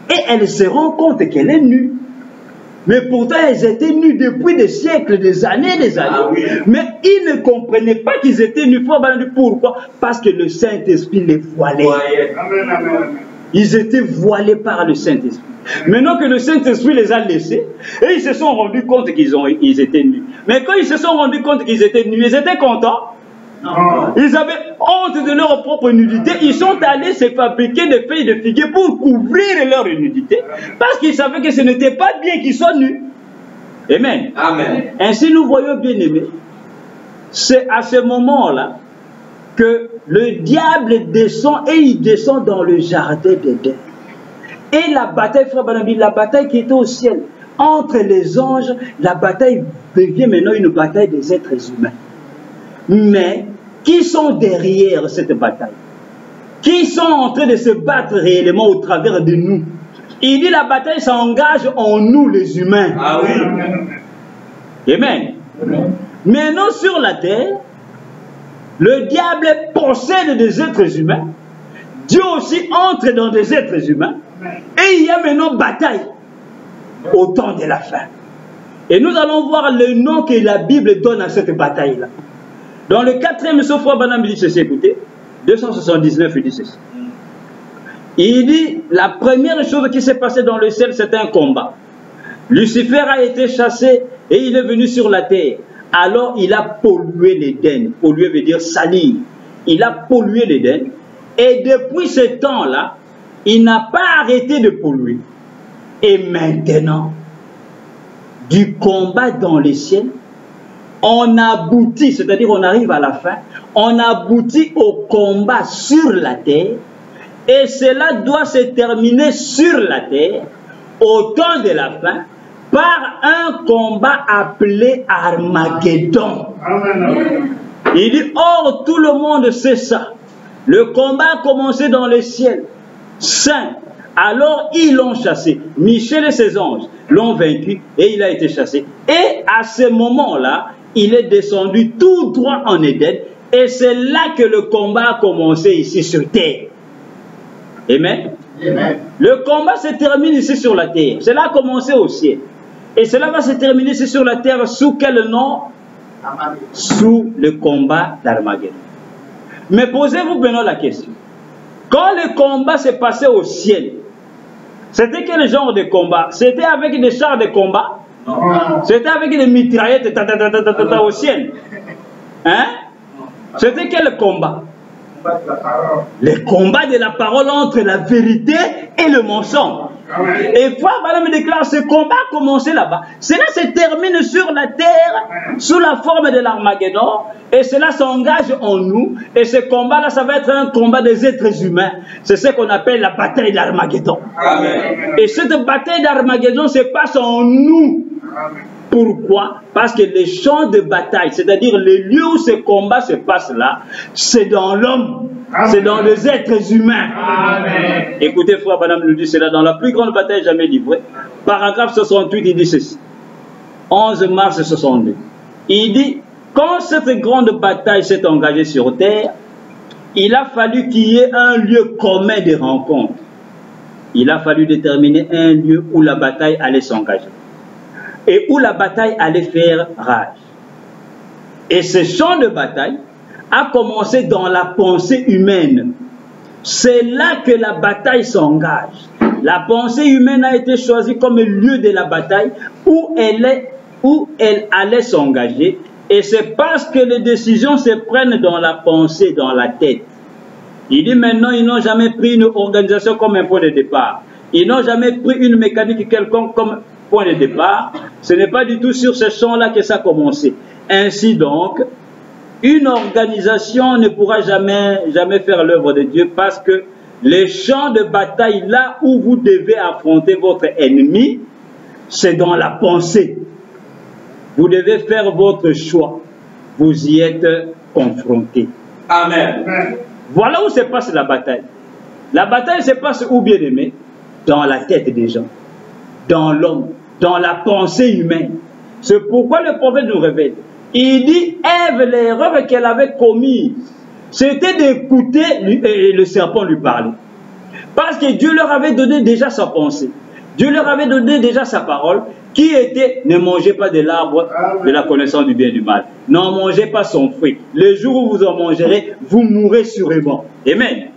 et elle se rend compte qu'elle est nue. Mais pourtant, elles étaient nues depuis des siècles, des années, des années. Ah oui. Mais ils ne comprenaient pas qu'ils étaient nus. Pourquoi? Parce que le Saint-Esprit les voilait. Ils étaient voilés par le Saint-Esprit. Maintenant que le Saint-Esprit les a laissés, et ils se sont rendus compte qu'ils étaient nus. Mais quand ils se sont rendus compte qu'ils étaient nus, ils étaient contents. Non. Ils avaient honte de leur propre nudité. Ils sont allés se fabriquer des feuilles de figuier pour couvrir leur nudité. Parce qu'ils savaient que ce n'était pas bien qu'ils soient nus. Amen. Amen. Ainsi nous voyons, bien aimés, c'est à ce moment-là que le diable descend et il descend dans le jardin d'Éden. Et la bataille, frère Banabi, la bataille qui était au ciel entre les anges, la bataille devient maintenant une bataille des êtres humains. Mais qui sont derrière cette bataille? Qui sont en train de se battre réellement au travers de nous? Il dit la bataille s'engage en nous les humains. Ah oui. Amen. Maintenant sur la terre, le diable possède des êtres humains. Dieu aussi entre dans des êtres humains. Et il y a maintenant bataille au temps de la fin. Et nous allons voir le nom que la Bible donne à cette bataille-là. Dans le 4e Sophrois Banam dit ceci, écoutez, 279, il dit ceci. Il dit, la première chose qui s'est passée dans le ciel, c'est un combat. Lucifer a été chassé et il est venu sur la terre. Alors il a pollué l'Éden. Polluer veut dire salir. il a pollué l'Éden. Et depuis ce temps-là, il n'a pas arrêté de polluer. Et maintenant, du combat dans les ciels, on aboutit, c'est-à-dire on arrive à la fin, on aboutit au combat sur la terre, et cela doit se terminer sur la terre, au temps de la fin, par un combat appelé Armageddon. Il dit, or tout le monde sait ça. Le combat a commencé dans les ciels saints. Alors ils l'ont chassé. Michel et ses anges l'ont vaincu et il a été chassé. Et à ce moment-là, il est descendu tout droit en Éden. Et c'est là que le combat a commencé ici sur terre. Amen. Amen. Le combat se termine ici sur la terre. Cela a commencé au ciel. Et cela va se terminer ici sur la terre sous quel nom? Sous le combat d'Armageddon. Mais posez-vous maintenant la question. Quand le combat s'est passé au ciel, c'était quel genre de combat? C'était avec des chars de combat? C'était avec des mitraillettes au ciel? Hein? C'était quel combat? Le combat de la parole entre la vérité et le mensonge. Et foi, madame déclare, ce combat a commencé là-bas. Cela se termine sur la terre sous la forme de l'Armageddon. Et cela s'engage en nous. Et ce combat-là, ça va être un combat des êtres humains. C'est ce qu'on appelle la bataille d'Armageddon. Et cette bataille d'Armageddon se passe en nous. Pourquoi? Parce que les champs de bataille, c'est-à-dire les lieux où ce combat se passe là, c'est dans l'homme, c'est dans les êtres humains. Amen. Écoutez, frère Branham nous dit cela dans la plus grande bataille jamais livrée. Paragraphe 68, il dit ceci. 11 mars 62. Il dit, quand cette grande bataille s'est engagée sur terre, il a fallu qu'il y ait un lieu commun de rencontre. Il a fallu déterminer un lieu où la bataille allait s'engager. Et où la bataille allait faire rage. Et ce champ de bataille a commencé dans la pensée humaine. C'est là que la bataille s'engage. La pensée humaine a été choisie comme lieu de la bataille où elle allait s'engager. Et c'est parce que les décisions se prennent dans la pensée, dans la tête. Il dit maintenant, ils n'ont jamais pris une organisation comme un point de départ. Ils n'ont jamais pris une mécanique quelconque comme point de départ. Ce n'est pas du tout sur ce champ-là que ça a commencé. Ainsi donc, une organisation ne pourra jamais faire l'œuvre de Dieu parce que les champs de bataille, là où vous devez affronter votre ennemi, c'est dans la pensée. Vous devez faire votre choix. Vous y êtes confrontés. Amen. Voilà où se passe la bataille. La bataille se passe où, bien aimé? Dans la tête des gens. Dans l'homme, dans la pensée humaine. C'est pourquoi le prophète nous révèle. Il dit, Ève, l'erreur qu'elle avait commise, c'était d'écouter le serpent lui parler. Parce que Dieu leur avait donné déjà sa pensée. Dieu leur avait donné déjà sa parole, qui était, ne mangez pas de l'arbre de la connaissance du bien et du mal. N'en mangez pas son fruit. Le jour où vous en mangerez, vous mourrez sûrement. Amen.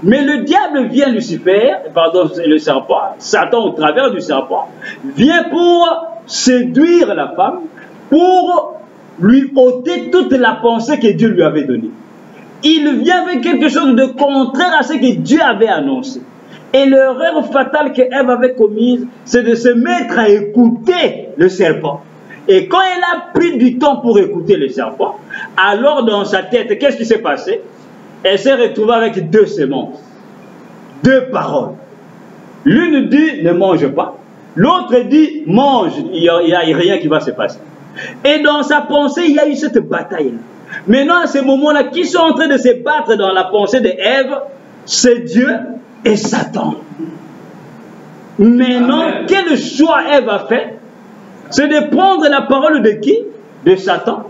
Mais le diable vient, Lucifer, pardon, le serpent, Satan au travers du serpent, vient pour séduire la femme, pour lui ôter toute la pensée que Dieu lui avait donnée. Il vient avec quelque chose de contraire à ce que Dieu avait annoncé. Et l'erreur fatale qu'Ève avait commise, c'est de se mettre à écouter le serpent. Et quand elle a pris du temps pour écouter le serpent, alors dans sa tête, qu'est-ce qui s'est passé? Elle s'est retrouvée avec deux semences, deux paroles. L'une dit ne mange pas, l'autre dit mange, il n'y a rien qui va se passer. Et dans sa pensée, il y a eu cette bataille-là. Maintenant, à ce moment-là, qui sont en train de se battre dans la pensée d'Ève, c'est Dieu et Satan. Maintenant, quel choix Ève a fait? C'est de prendre la parole de qui? De Satan.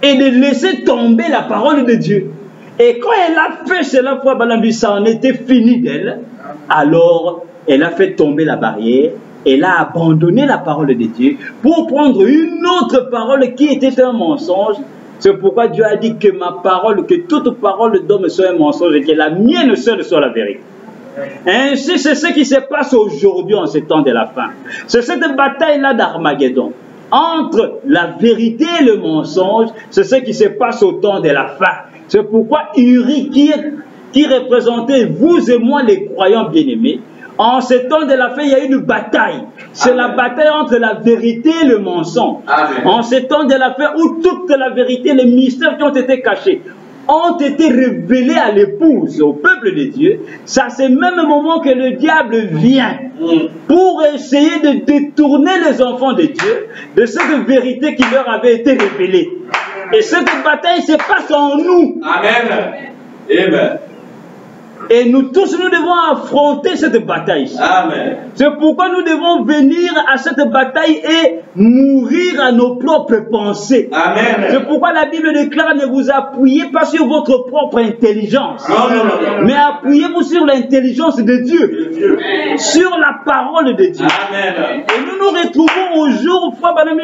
Et de laisser tomber la parole de Dieu. Et quand elle a fait cela, ça en était fini d'elle. Alors, elle a fait tomber la barrière. Elle a abandonné la parole de Dieu pour prendre une autre parole qui était un mensonge. C'est pourquoi Dieu a dit que ma parole, que toute parole d'homme soit un mensonge et que la mienne seule soit la vérité. Ainsi, c'est ce qui se passe aujourd'hui en ce temps de la fin. C'est cette bataille-là d'Armageddon. Entre la vérité et le mensonge, c'est ce qui se passe au temps de la fin. C'est pourquoi Uri, qui représentait vous et moi les croyants bien-aimés, en ce temps de la fin, il y a une bataille. C'est la bataille entre la vérité et le mensonge. Amen. En ce temps de la fin où toute la vérité, les mystères qui ont été cachés, ont été révélés à l'épouse, au peuple de Dieu, ça c'est le même moment que le diable vient pour essayer de détourner les enfants de Dieu de cette vérité qui leur avait été révélée. Et cette bataille se passe en nous. Amen. Amen. Et nous tous, nous devons affronter cette bataille. Amen. C'est pourquoi nous devons venir à cette bataille et mourir à nos propres pensées. Amen. C'est pourquoi la Bible déclare: ne vous appuyez pas sur votre propre intelligence, mais appuyez-vous sur l'intelligence de Dieu, sur la parole de Dieu. Amen. Et nous nous retrouvons au jour,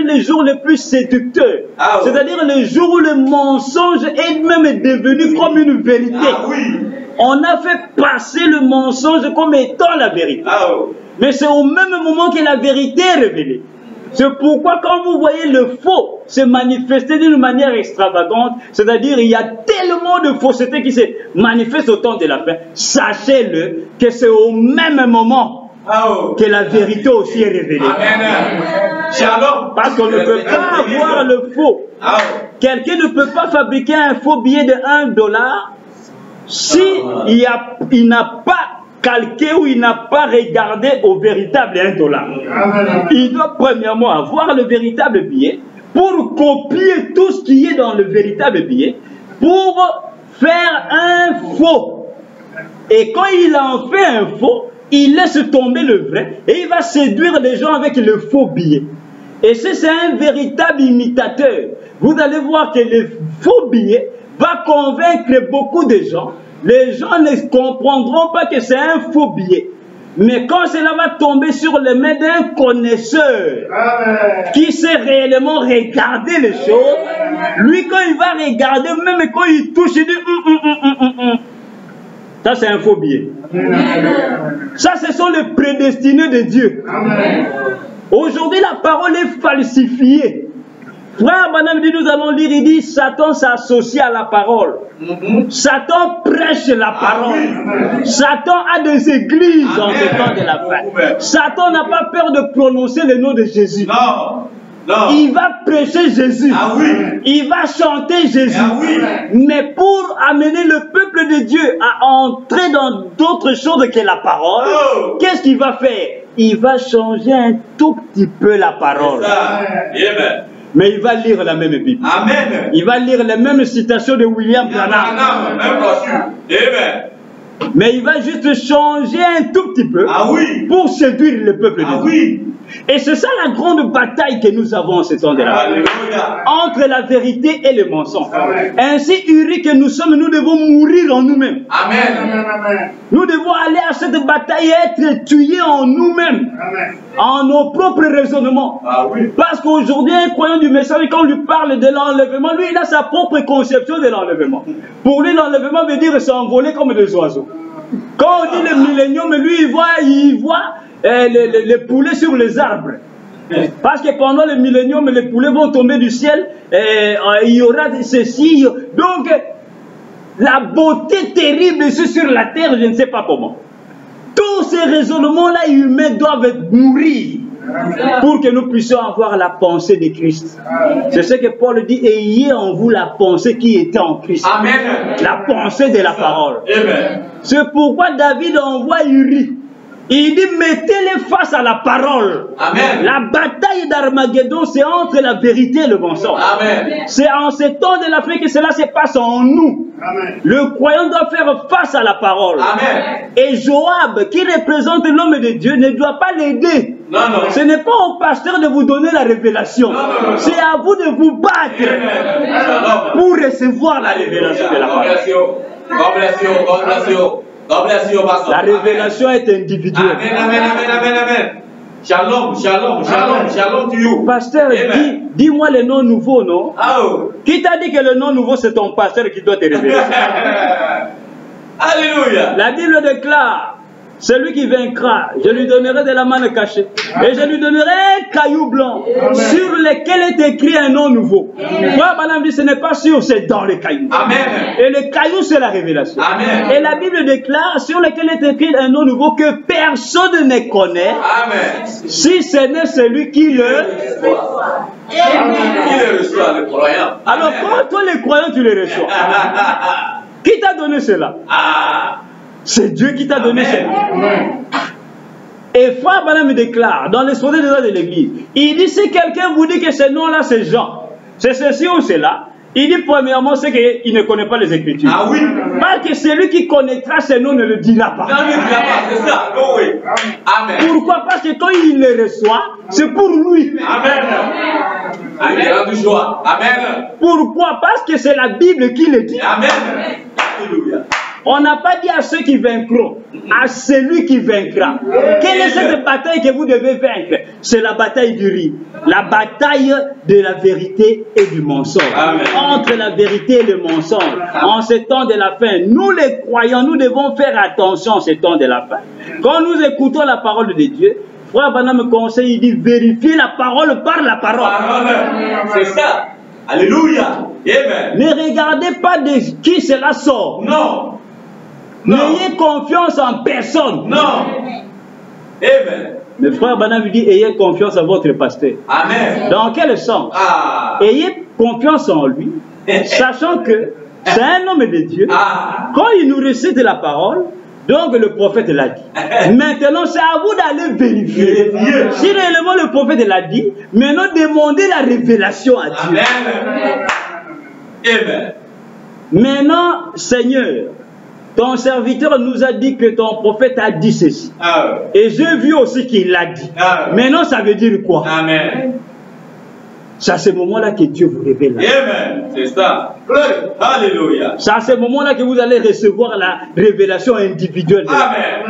les jours les plus séducteurs. Ah oui. C'est-à-dire le jour où le mensonge est même devenu comme une vérité. Ah oui. On a fait passer le mensonge comme étant la vérité. Ah oui. Mais c'est au même moment que la vérité est révélée. C'est pourquoi quand vous voyez le faux se manifester d'une manière extravagante, c'est-à-dire il y a tellement de fausseté qui se manifeste au temps de la fin, sachez-le que c'est au même moment que la vérité aussi est révélée. Amen. Shalom. Parce qu'on ne peut pas avoir le faux. Quelqu'un ne peut pas fabriquer un faux billet de $1 si il n'a pas calqué ou il n'a pas regardé au véritable $1. Il doit premièrement avoir le véritable billet pour copier tout ce qui est dans le véritable billet pour faire un faux. Et quand il en fait un faux, il laisse tomber le vrai et il va séduire les gens avec le faux billet. Et c'est un véritable imitateur. Vous allez voir que le faux billet va convaincre beaucoup de gens. Les gens ne comprendront pas que c'est un faux billet. Mais quand cela va tomber sur les mains d'un connaisseur qui sait réellement regarder les choses, lui quand il va regarder, même quand il touche, il dit ça c'est un faux billet. Ça ce sont les prédestinés de Dieu. Aujourd'hui la parole est falsifiée. Frère Branham dit, nous allons lire, il dit, Satan s'associe à la parole. Satan prêche la parole. Satan a des églises en ce temps de la fin. Satan n'a pas peur de prononcer le nom de Jésus. Il va prêcher Jésus. Il va chanter Jésus. Mais pour amener le peuple de Dieu à entrer dans d'autres choses que la parole, qu'est-ce qu'il va faire? Il va changer un tout petit peu la parole. Mais il va lire la même Bible. Amen. Il va lire les mêmes citations de William Branham. Mais il va juste changer un tout petit peu pour séduire le peuple de Dieu. Et c'est ça la grande bataille que nous avons en ce temps de la vie. Entre la vérité et le mensonge. Ainsi, Uri que nous sommes, nous devons mourir en nous-mêmes. Nous devons aller à cette bataille et être tués en nous-mêmes. En nos propres raisonnements. Parce qu'aujourd'hui, un croyant du message, quand on lui parle de l'enlèvement, lui, il a sa propre conception de l'enlèvement. Pour lui, l'enlèvement veut dire s'envoler comme des oiseaux. Quand on dit le millénium, lui, il voit les poulets sur les arbres. Parce que pendant le millénium, les poulets vont tomber du ciel, et il y aura ceci. Donc, la beauté terrible ici sur la terre, je ne sais pas comment. Tous ces raisonnements-là humains doivent mourir pour que nous puissions avoir la pensée de Christ. C'est ce que Paul dit, ayez en vous la pensée qui était en Christ. Amen. La pensée de la parole. Amen. C'est pourquoi David envoie Uri. Il dit, mettez-les face à la parole. Amen. La bataille d'Armageddon, c'est entre la vérité et le mensonge. C'est en ce temps de la fin que cela se passe en nous. Amen. Le croyant doit faire face à la parole. Amen. Et Joab, qui représente l'homme de Dieu, ne doit pas l'aider. Ce n'est pas au pasteur de vous donner la révélation. C'est à vous de vous battre pour recevoir la révélation de la parole. La révélation est individuelle. Amen. Shalom to you. Pasteur, dis-moi le nom nouveau, non? Qui t'a dit que le nom nouveau, c'est ton pasteur qui doit te révéler? Alléluia. La Bible déclare celui qui vaincra, je lui donnerai de la manne cachée. Et je lui donnerai un caillou blanc sur lequel est écrit un nom nouveau. Moi, madame dit, ce n'est pas sûr, c'est dans le caillou. Amen. Et le caillou, c'est la révélation. Amen. Et la Bible déclare sur lequel est écrit un nom nouveau que personne ne connaît, Amen. si ce n'est celui qui le... Qui le reçoit, le croyant. Alors, quand toi, les croyants, tu les reçois. Qui t'a donné cela? C'est Dieu qui t'a donné cela. Et Frère Branham me déclare dans l'exposé des droits de l'Église, il dit, si quelqu'un vous dit que ce nom-là, c'est Jean, c'est ceci ou cela, il dit premièrement, c'est qu'il ne connaît pas les Écritures. Ah oui. Parce que celui qui connaîtra ce nom ne le dira pas. Non, ne le dira pas, c'est ça. Non, oui. Amen. Pourquoi? Parce que quand il le reçoit, c'est pour lui. Amen. Amen. Du joie. Amen. Pourquoi? Parce que c'est la Bible qui le dit. Amen. Alléluia. On n'a pas dit à ceux qui vaincront, à celui qui vaincra. Quelle est cette bataille que vous devez vaincre? C'est la bataille du riz. La bataille de la vérité et du mensonge. Amen. Entre la vérité et le mensonge. En ce temps de la fin, nous les croyants, nous devons faire attention en ce temps de la fin. Quand nous écoutons la parole de Dieu, Frère Branham me conseille, il dit, vérifiez la parole par la parole. C'est ça. Alléluia. Amen. Ne regardez pas de qui cela sort. Non. N'ayez confiance en personne. Non. Amen. Le frère Branham dit, ayez confiance en votre pasteur. Amen. Dans quel sens? Ayez confiance en lui, sachant que c'est un homme de Dieu. Quand il nous récite la parole, donc le prophète l'a dit. Maintenant, c'est à vous d'aller vérifier. Si réellement le prophète l'a dit, maintenant demandez la révélation à Dieu. Amen. Amen. Maintenant, Seigneur, ton serviteur nous a dit que ton prophète a dit ceci. Et j'ai vu aussi qu'il l'a dit. Maintenant, ça veut dire quoi? Amen. C'est à ce moment-là que Dieu vous révèle. Amen. C'est ça. Alléluia. C'est à ce moment-là que vous allez recevoir la révélation individuelle. Amen.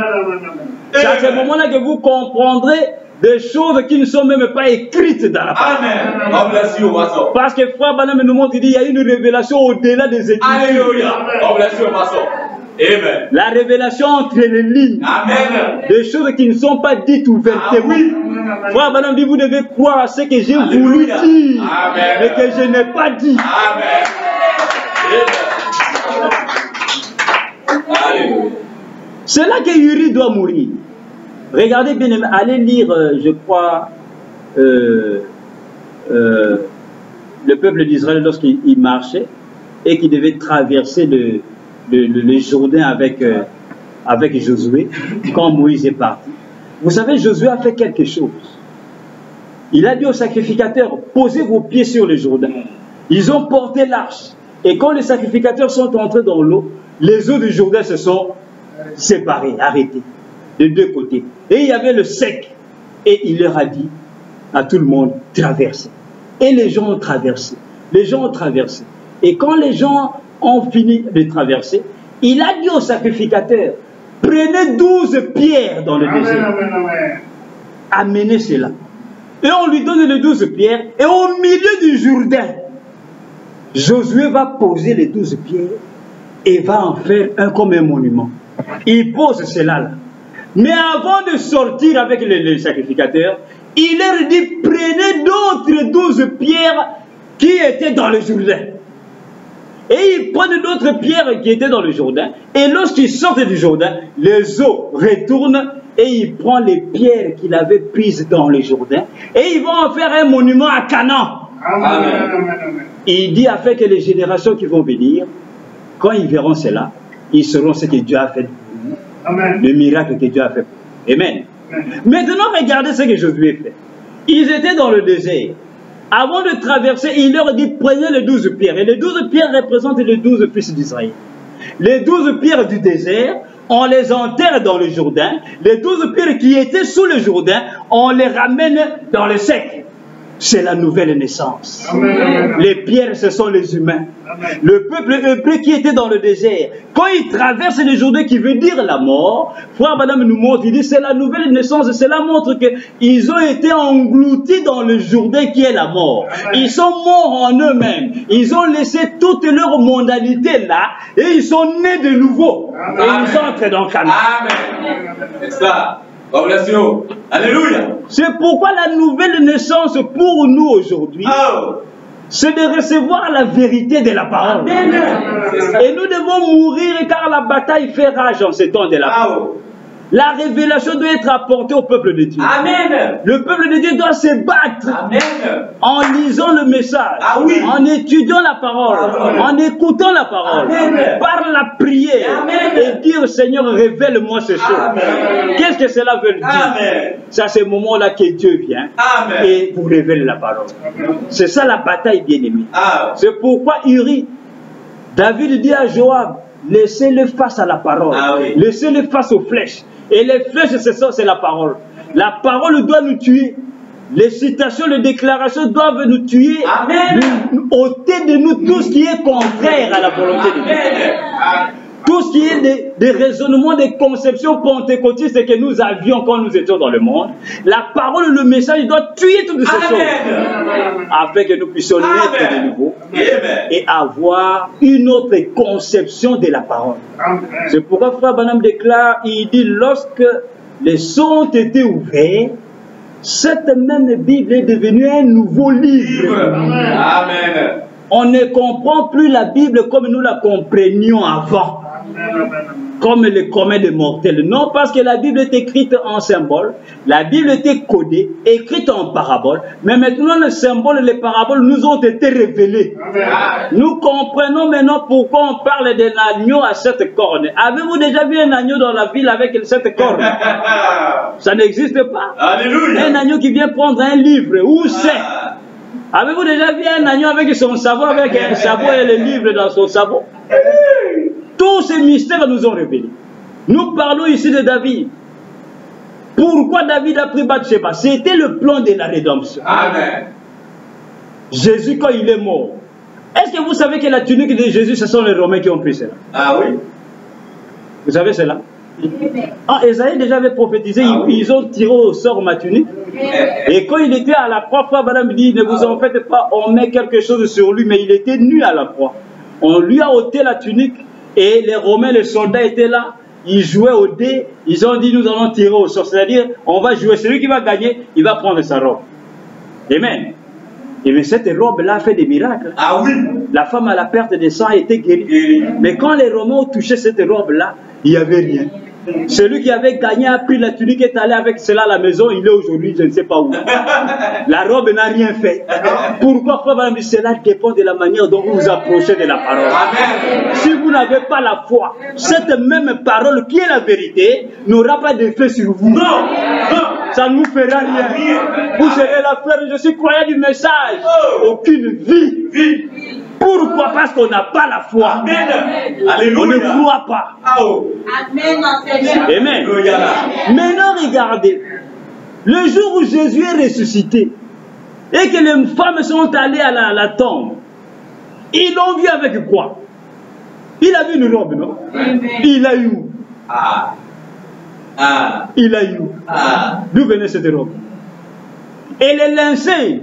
C'est à ce moment-là que vous comprendrez des choses qui ne sont même pas écrites dans la parole. Amen. Parce que Frère Branham nous montre qu'il y a une révélation au-delà des Écritures. Alléluia. Amen. La révélation entre les lignes. Amen. Des choses qui ne sont pas dites ouvertement. Oui. Frère Branham dit, vous devez croire à ce que j'ai voulu dire, mais que je n'ai pas dit. Amen. Alléluia. C'est là que Uri doit mourir. Regardez bien, allez lire, je crois, le peuple d'Israël lorsqu'il marchait et qu'il devait traverser le Jourdain avec Josué, quand Moïse est parti. Vous savez, Josué a fait quelque chose. Il a dit aux sacrificateurs, posez vos pieds sur le Jourdain. Ils ont porté l'arche. Et quand les sacrificateurs sont entrés dans l'eau, les eaux du Jourdain se sont séparées, arrêtées, de deux côtés. Et il y avait le sec. Et il leur a dit à tout le monde, traversez. Et les gens ont traversé. Les gens ont traversé. Et quand les gens ont fini de traverser, il a dit aux sacrificateurs, prenez 12 pierres dans le désert. Amenez cela. Et on lui donne les 12 pierres. Et au milieu du Jourdain, Josué va poser les 12 pierres et va en faire un comme un monument. Il pose cela là. Mais avant de sortir avec les sacrificateurs, il leur dit, prenez d'autres 12 pierres qui étaient dans le Jourdain. Et ils prennent d'autres pierres qui étaient dans le Jourdain. Et lorsqu'ils sortent du Jourdain, les eaux retournent et ils prennent les pierres qu'il avait prises dans le Jourdain. Et ils vont en faire un monument à Canaan. Amen. Il dit afin que les générations qui vont venir, quand ils verront cela, ils sauront ce que Dieu a fait pour nous. Amen. Le miracle que Dieu a fait pour nous. Amen. Amen. Maintenant, regardez ce que Josué fait. Ils étaient dans le désert. Avant de traverser, il leur dit, prenez les 12 pierres. Et les 12 pierres représentent les 12 fils d'Israël. Les 12 pierres du désert, on les enterre dans le Jourdain. Les 12 pierres qui étaient sous le Jourdain, on les ramène dans le sec. c'est la nouvelle naissance. Amen. Les pierres, ce sont les humains. Amen. Le peuple hébreu qui était dans le désert, quand il traverse le Jourdain qui veut dire la mort, frère madame nous montre, il dit c'est la nouvelle naissance, cela montre qu'ils ont été engloutis dans le Jourdain qui est la mort. Amen. Ils sont morts en eux-mêmes, ils ont laissé toute leur mondanité là, et ils sont nés de nouveau. Amen. Et ils entrent dans Canaan. Amen. C'est ça. God bless you. Alléluia. C'est pourquoi la nouvelle naissance pour nous aujourd'hui, Oh. c'est de recevoir la vérité de la parole. C'est ça. Et nous devons mourir car la bataille fait rage en ces temps de la parole. Oh. La révélation doit être apportée au peuple de Dieu. Amen. Le peuple de Dieu doit se battre Amen. en lisant le message, Ah oui. en étudiant la parole, Amen. en écoutant la parole, Amen. par la prière, Amen. et dire Seigneur, révèle-moi ces choses. Amen. Qu'est-ce que cela veut dire? Amen. C'est à ce moment-là que Dieu vient Amen. et vous révèle la parole. C'est ça la bataille, bien-aimée. Ah. C'est pourquoi Uri, David dit à Joab, laissez-le face à la parole, Ah oui. laissez-le face aux flèches. Et les flèches, c'est la parole. La parole doit nous tuer. Les citations, les déclarations doivent nous tuer, Amen. nous ôter de nous tout ce qui est contraire à la volonté de Dieu. Amen. Tout ce qui est des raisonnements, des conceptions pentecôtistes que nous avions quand nous étions dans le monde, la parole, le message doit tuer toutes ces choses Amen. afin que nous puissions naître de Amen. nouveau Amen. et avoir une autre conception de la parole. Amen. C'est pourquoi Frère Branham déclare, il dit, lorsque les sons ont été ouverts, cette même Bible est devenue un nouveau livre. Amen. On ne comprend plus la Bible comme nous la comprenions avant, comme le commun des mortels. Non, parce que la Bible est écrite en symbole, la Bible était codée, écrite en parabole, mais maintenant les symboles et les paraboles nous ont été révélés. Nous comprenons maintenant pourquoi on parle d'un agneau à 7 cornes. Avez-vous déjà vu un agneau dans la ville avec 7 cornes? Ça n'existe pas. Alléluia. Un agneau qui vient prendre un livre, où c'est? Avez-vous déjà vu un agneau avec son sabot, avec un sabot et le livre dans son sabot? Tous ces mystères nous ont révélés. Nous parlons ici de David. Pourquoi David a pris Bathsheba? C'était le plan de la rédemption. Amen. Jésus, quand il est mort, est-ce que vous savez que la tunique de Jésus, ce sont les Romains qui ont pris cela? Ah oui. Vous savez cela? Ah, Esaïe déjà avait prophétisé, ils ont tiré au sort ma tunique. Et quand il était à la croix, Frère Madame dit, ne vous en faites pas, on met quelque chose sur lui, mais il était nu à la croix. On lui a ôté la tunique et les Romains, les soldats étaient là, ils jouaient au dé, ils ont dit, nous allons tirer au sort, c'est-à-dire, on va jouer, celui qui va gagner, il va prendre sa robe. Amen. Et bien cette robe-là a fait des miracles. Ah oui. La femme à la perte de sang a été guérie. Guérie. Mais quand les Romains ont touché cette robe-là, il n'y avait rien. Celui qui avait gagné a pris la tunique, est allé avec cela à la maison, il est aujourd'hui, je ne sais pas où. La robe n'a rien fait. Pourquoi, Frère Madame, cela dépend de la manière dont vous vous approchez de la parole. Amen. Si vous n'avez pas la foi, cette même parole qui est la vérité n'aura pas d'effet sur vous. Non. Non. Ça ne vous fera rien. Vous serez là, frère, je suis croyant du message. Aucune vie. Vie. Pourquoi? Parce qu'on n'a pas la foi. Amen. On ne Alléluia. croit pas. Oh. Amen, Seigneur. Amen. Alléluia. Maintenant, regardez. Le jour où Jésus est ressuscité et que les femmes sont allées à la tombe, ils l'ont vu avec quoi? Il a vu une robe, non? Amen. Il a eu. Ah. Ah. Il a eu. Ah. D'où venait cette robe? Et les linceul,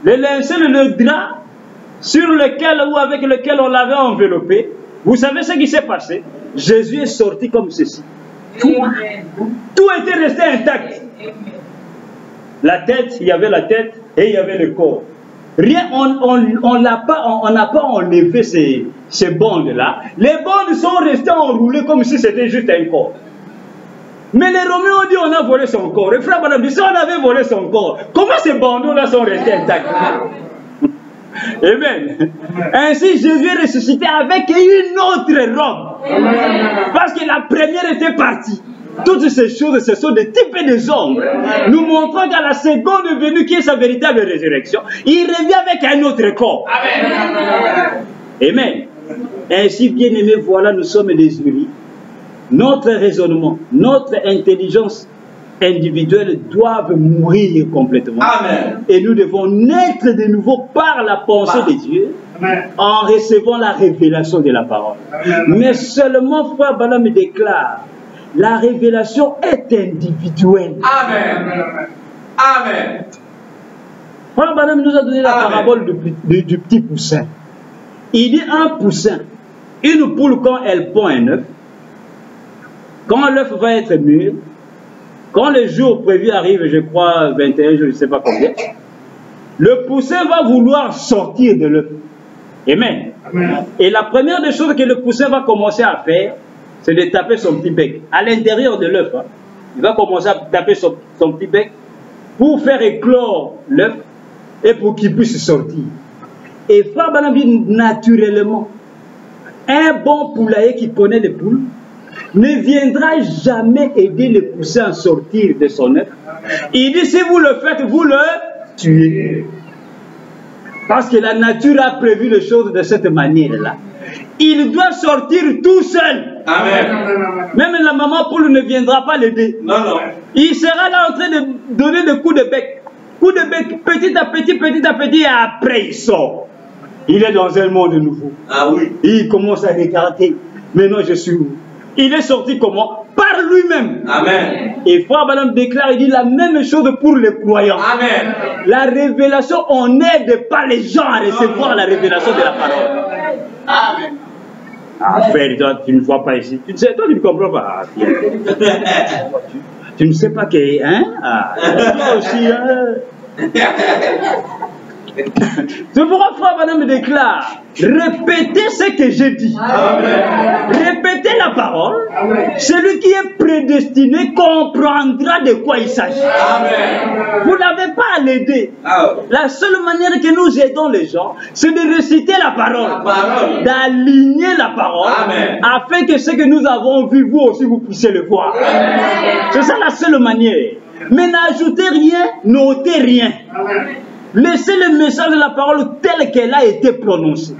le drap sur lequel ou avec lequel on l'avait enveloppé, vous savez ce qui s'est passé? Jésus est sorti comme ceci. Amen. Tout était resté intact. La tête, il y avait la tête et il y avait le corps. Rien, on n'a pas enlevé ces bandes-là. Les bandes sont restées enroulées comme si c'était juste un corps. Mais les Romains ont dit on a volé son corps. Et Frère Madame dit si on avait volé son corps, comment ces bandeaux-là sont restés intacts? Amen. Ainsi Jésus est ressuscité avec une autre robe. Parce que la première était partie. Toutes ces choses, ce sont des types des ombres. Nous montrons qu'à la seconde venue, qui est sa véritable résurrection, il revient avec un autre corps. Amen. Ainsi, bien aimé, voilà, nous sommes des unis. Notre raisonnement, notre intelligence individuelles doivent mourir complètement. Amen. Et nous devons naître de nouveau par la pensée de Dieu, en recevant la révélation de la parole. Mais seulement, frère Branham me déclare, la révélation est individuelle. Amen. Amen. Frère Branham nous a donné la parabole du petit poussin. Il dit un poussin, une poule quand elle pond un œuf, quand l'œuf va être mûr, quand le jour prévu arrive, je crois 21, je ne sais pas combien, le poussin va vouloir sortir de l'œuf. Amen. Et la première des choses que le poussin va commencer à faire, c'est de taper son petit bec à l'intérieur de l'œuf. Il va commencer à taper son petit bec pour faire éclore l'œuf et pour qu'il puisse sortir. Et Frère Branham dit naturellement, un bon poulailler qui connaît les poules ne viendra jamais aider le poussin à sortir de son œuf. Il dit, si vous le faites, vous le tuez. Parce que la nature a prévu les choses de cette manière-là. Il doit sortir tout seul. Amen. Même la maman poule ne viendra pas l'aider. Non, non. Il sera là en train de donner des coups de bec. Coups de bec, petit à petit, et après il sort. Il est dans un monde nouveau. Ah oui. Il commence à regarder. Maintenant je suis où? Il est sorti comment? Par lui-même. Amen. Et Frère Branham déclare, il dit la même chose pour les croyants. Amen. La révélation, on n'aide pas les gens à recevoir la révélation de la parole. Amen. Ah, frère, toi, tu ne vois pas ici. Tu ne sais, toi, tu ne comprends pas. Ah, tu ne sais pas que, hein? Ah, toi aussi, hein? C'est pourquoi Frère Branham me déclare, répétez ce que j'ai dit. Amen. Répétez la parole. Amen. Celui qui est prédestiné comprendra de quoi il s'agit. Amen. Vous n'avez pas à l'aider. La seule manière que nous aidons les gens, c'est de réciter la parole, d'aligner la parole, Amen. afin que ce que nous avons vu, vous aussi, vous puissiez le voir. C'est ça la seule manière. Mais n'ajoutez rien, notez rien. Amen. Laissez le message de la parole tel qu'elle a été prononcée.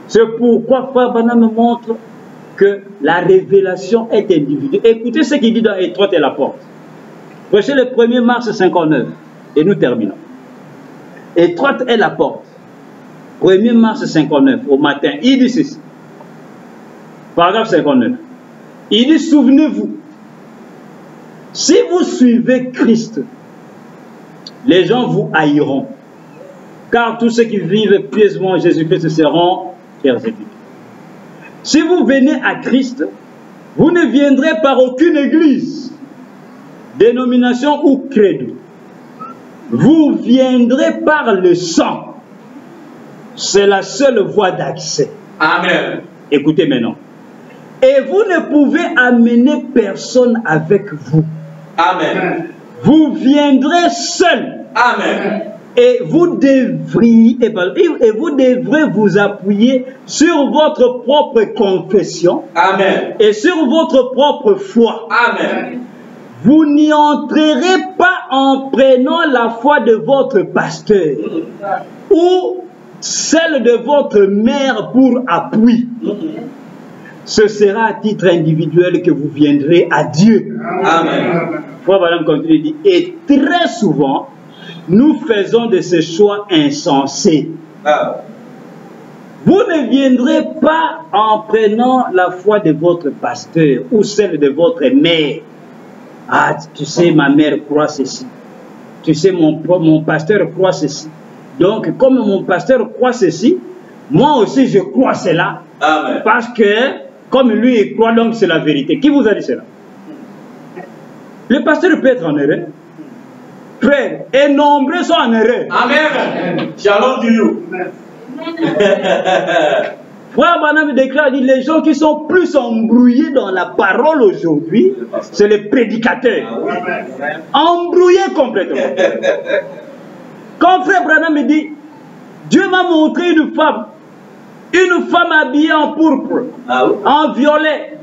C'est pourquoi Frère Branham me montre que la révélation est individuelle. Écoutez ce qu'il dit dans Étroite est la porte. Prêchez le 1er mars 59 et nous terminons. Étroite est la porte. 1er mars 59 au matin. Il dit ceci. Paragraphe 59. Il dit, souvenez-vous, si vous suivez Christ, les gens vous haïront, car tous ceux qui vivent pieusement en Jésus-Christ seront persécutés. Si vous venez à Christ, vous ne viendrez par aucune église, dénomination ou credo. Vous viendrez par le sang. C'est la seule voie d'accès. Amen. Écoutez maintenant. Et vous ne pouvez amener personne avec vous. Amen. Vous viendrez seul. Amen. Et vous devrez vous appuyer sur votre propre confession. Amen. Et sur votre propre foi. Amen. Vous n'y entrerez pas en prenant la foi de votre pasteur ou celle de votre mère pour appui. Ce sera à titre individuel que vous viendrez à Dieu. Amen. Frère Branham continue de dire, et très souvent, nous faisons de ces choix insensés. Vous ne viendrez pas en prenant la foi de votre pasteur ou celle de votre mère. Ah, tu sais, ma mère croit ceci. Tu sais, mon pasteur croit ceci. Donc, comme mon pasteur croit ceci, moi aussi je crois cela. Amen. Parce que, comme lui il croit, donc c'est la vérité. Qui vous a dit cela? Le pasteur peut être en erreur. Frère, et nombreux sont en erreur. Amen. Shalom to you. Frère Branham déclare, dit, les gens qui sont plus embrouillés dans la parole aujourd'hui, c'est les prédicateurs. Embrouillés complètement. Quand Frère Branham me dit, Dieu m'a montré une femme habillée en pourpre, en violet.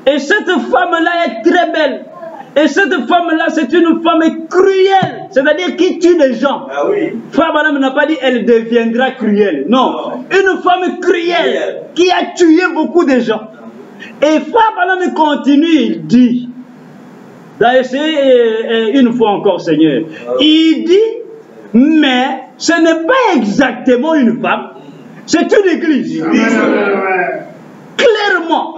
Et cette femme-là est très belle. Et cette femme-là, c'est une femme cruelle, c'est-à-dire qui tue des gens. Ah oui. Frère Branham n'a pas dit elle deviendra cruelle. Non, une femme cruelle qui a tué beaucoup de gens. Et Frère Branham continue, il dit, D'essayer une fois encore, Seigneur. Il dit, mais ce n'est pas exactement une femme, c'est une église. Clairement.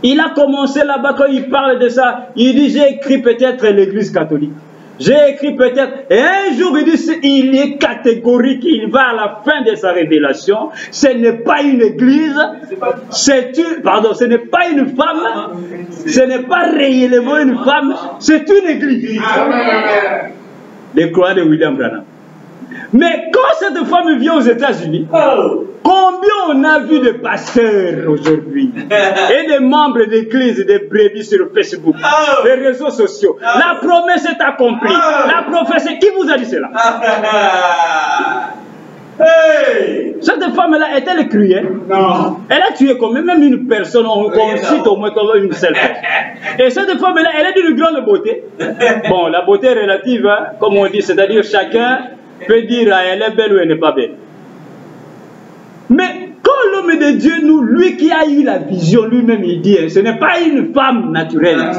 Il a commencé là-bas quand il parle de ça. Il dit, j'ai écrit peut-être l'église catholique. J'ai écrit peut-être. Et un jour, il dit, il est catégorique. Il va à la fin de sa révélation. Ce n'est pas une église. C'est une, pardon, ce n'est pas une femme. Ce n'est pas réellement une femme. C'est une église. Les croyants de William Branham. Mais quand cette femme vient aux États-Unis, combien on a vu de pasteurs aujourd'hui et de membres d'église, de brebis sur Facebook, les réseaux sociaux. La promesse est accomplie. La prophétie, qui vous a dit cela? Cette femme-là, est-elle cruelle? Non. Elle a tué quand même une personne, on cite au moins comme une seule personne. Et cette femme-là, elle est d'une grande beauté. Bon, la beauté est relative, hein, comme on dit, c'est-à-dire chacun peut dire elle est belle ou elle n'est pas belle. Mais quand l'homme de Dieu, lui qui a eu la vision, lui-même il dit, ce n'est pas une femme naturelle.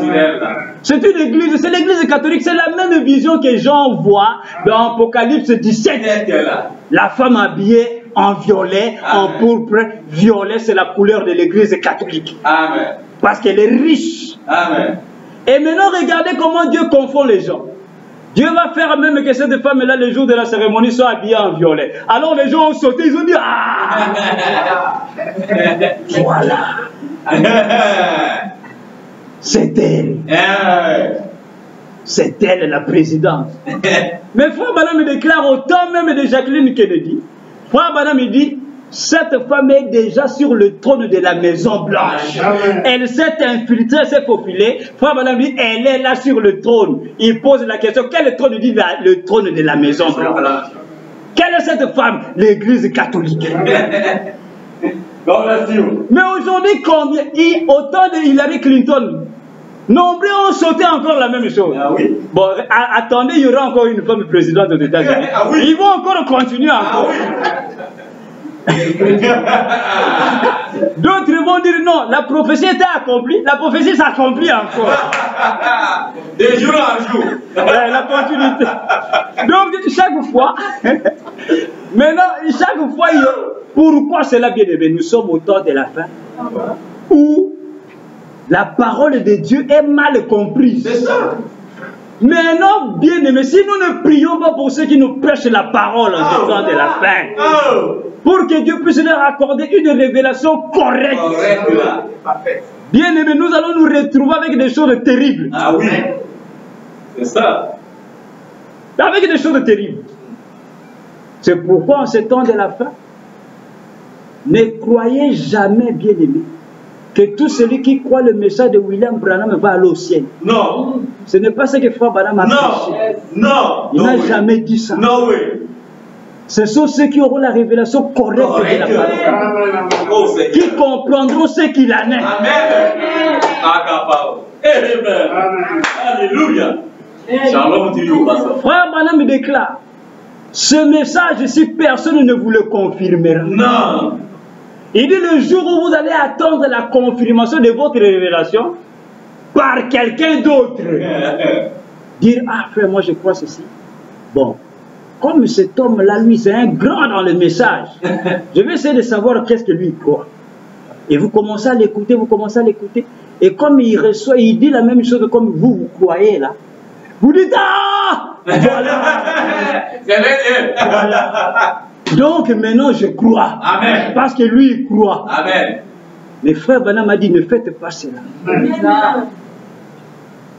C'est une église, c'est l'église catholique, c'est la même vision que Jean voit dans Apocalypse 17. La femme habillée en violet, en pourpre. Violet, c'est la couleur de l'église catholique. Amen. Parce qu'elle est riche. Amen. Et maintenant, regardez comment Dieu confond les gens. Dieu va faire même que cette femme-là, le jour de la cérémonie, soit habillée en violet. Alors les gens ont sauté, ils ont dit, ah, voilà. C'est elle. C'est elle la présidente. Mais Frère Branham déclare au temps même de Jacqueline Kennedy, Frère Branham dit, cette femme est déjà sur le trône de la Maison Blanche. Elle s'est infiltrée, elle s'est faufilée. Frère Branham dit, elle est là sur le trône. Il pose la question, quel trône? Il dit le trône de la Maison Blanche. Quelle est cette femme? L'église catholique. Mais aujourd'hui, combien? Au temps de Hillary Clinton, nombreux ont sauté encore la même chose. Ah oui? Bon, attendez, il y aura encore une femme présidente des États-Unis. Ah oui? Ils vont encore continuer encore. Ah oui? D'autres vont dire non, la prophétie était accomplie, la prophétie s'accomplit encore. De jour en jour. La continuité. Donc, chaque fois, maintenant, chaque fois, pourquoi cela, bien aimé? Nous sommes au temps de la fin où la parole de Dieu est mal comprise. C'est ça. Maintenant, bien aimé, si nous ne prions pas pour ceux qui nous prêchent la parole en ce temps de la fin, pour que Dieu puisse leur accorder une révélation correcte. Bien aimé, nous allons nous retrouver avec des choses terribles. Ah oui, c'est ça. Avec des choses terribles. C'est pourquoi en ce temps de la fin, ne croyez jamais, bien aimé, que tout celui qui croit le message de William Branham va aller au ciel. Non. Ce n'est pas ce que Frère Branham a prêché. Non. Il n'a jamais dit ça. Non, oui. Ce sont ceux qui auront la révélation correcte de la parole. Qui comprendront ce qu'il en est. Amen. Alléluia. Frère Branham déclare, ce message ici, personne ne vous le confirmera. Non. Il dit le jour où vous allez attendre la confirmation de votre révélation par quelqu'un d'autre. Dire, ah frère, moi je crois ceci. Bon, comme cet homme-là, lui, c'est un grand dans le message, je vais essayer de savoir qu'est-ce que lui croit. Et vous commencez à l'écouter, vous commencez à l'écouter. Et comme il reçoit, il dit la même chose comme vous croyez là. Vous dites, ah, voilà. Voilà. Donc maintenant je crois. Amen. Parce que lui il croit. Amen. Mais frère Branham a dit ne faites pas cela. Amen.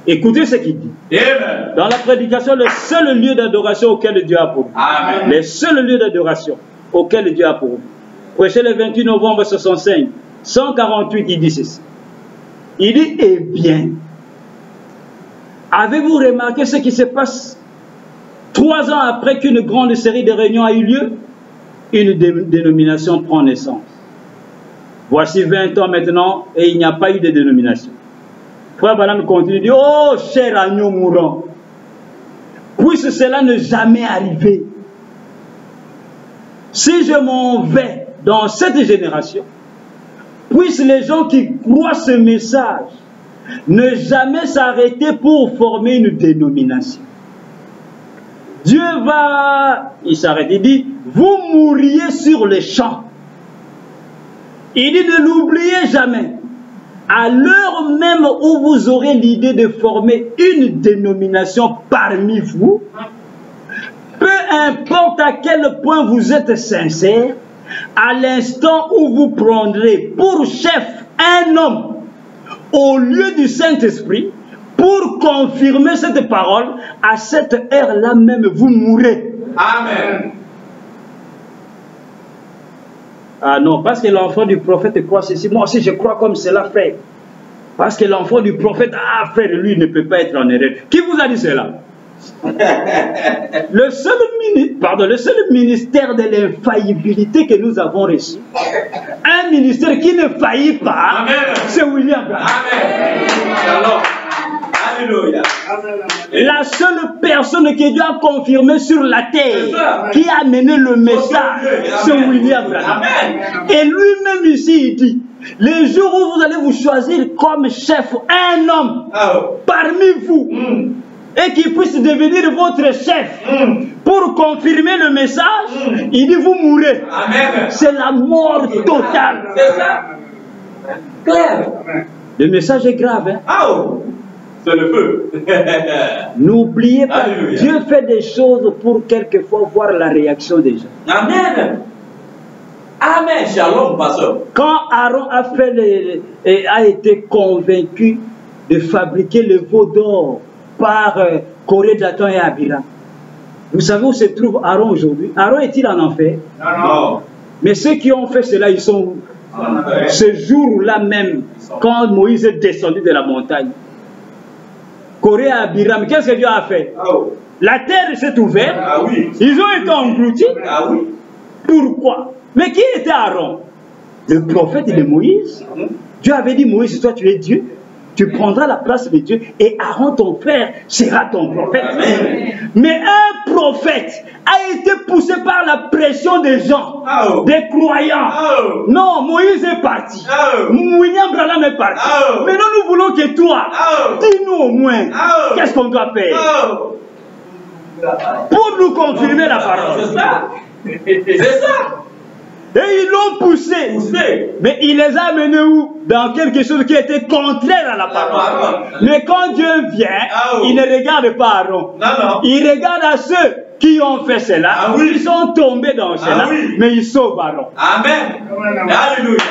Écoutez ce qu'il dit. Amen. Dans la prédication, le seul lieu d'adoration auquel Dieu a pourvu. Amen. Le seul lieu d'adoration auquel Dieu a pourvu. Prêché le 28 novembre 65, 148, il dit ceci. Il dit, eh bien, avez-vous remarqué ce qui se passe 3 ans après qu'une grande série de réunions a eu lieu? Une dénomination prend naissance. Voici 20 ans maintenant et il n'y a pas eu de dénomination. Frère Branham continue de dire, oh cher agneau mourant, puisse cela ne jamais arriver. Si je m'en vais dans cette génération, puissent les gens qui croient ce message ne jamais s'arrêter pour former une dénomination. Dieu va, il s'arrête, il dit, vous mourriez sur les champs. Il dit, ne l'oubliez jamais. À l'heure même où vous aurez l'idée de former une dénomination parmi vous, peu importe à quel point vous êtes sincère, à l'instant où vous prendrez pour chef un homme au lieu du Saint-Esprit, pour confirmer cette parole, à cette heure-là même, vous mourrez. Amen. Ah non, parce que l'enfant du prophète croit ceci. Moi aussi, je crois comme cela, frère. Parce que l'enfant du prophète, ah frère, lui ne peut pas être en erreur. Qui vous a dit cela? Le seul ministère de l'infaillibilité que nous avons reçu, un ministère qui ne faillit pas, c'est William Branham. Amen. Alors, alléluia. La seule personne qui Dieu a confirmé sur la terre, qui a mené le message, c'est William Branham. Et lui-même ici, il dit, les jours où vous allez vous choisir comme chef un homme parmi vous, et qui puisse devenir votre chef pour confirmer le message, il dit vous mourrez. C'est la mort totale. C'est ça. Clair. Le message est grave. Hein? C'est le feu. N'oubliez pas, Alléluia. Dieu fait des choses pour quelquefois voir la réaction des gens. Amen. Amen. Shalom, pasteur. Quand Aaron a été convaincu de fabriquer le veau d'or par Corée, Dathan et Abiram, vous savez où se trouve Aaron aujourd'hui? Aaron est-il en enfer? Non. Mais ceux qui ont fait cela, ils sont où? Ce jour-là même, quand Moïse est descendu de la montagne, Corée et Abiram, qu'est-ce que Dieu a fait? La terre s'est ouverte. Ils ont été engloutis. Pourquoi? Mais qui était Aaron? Le prophète de Moïse. Dieu avait dit, Moïse, toi tu es Dieu. Tu prendras la place de Dieu et Aaron, ton frère, sera ton prophète. Mais un prophète a été poussé par la pression des gens, des croyants. Non, Moïse est parti. William Branham est parti. Maintenant, nous voulons que toi, dis-nous au moins, qu'est-ce qu'on doit faire pour nous confirmer la parole. C'est ça. C'est ça. Et ils l'ont poussé. Mais il les a amenés où? Dans quelque chose qui était contraire à la parole. Mais quand Dieu vient, il ne regarde pas Aaron. Il regarde à ceux qui ont fait cela. Ils sont tombés dans cela. Mais ils sauvent Aaron. Amen. Alléluia.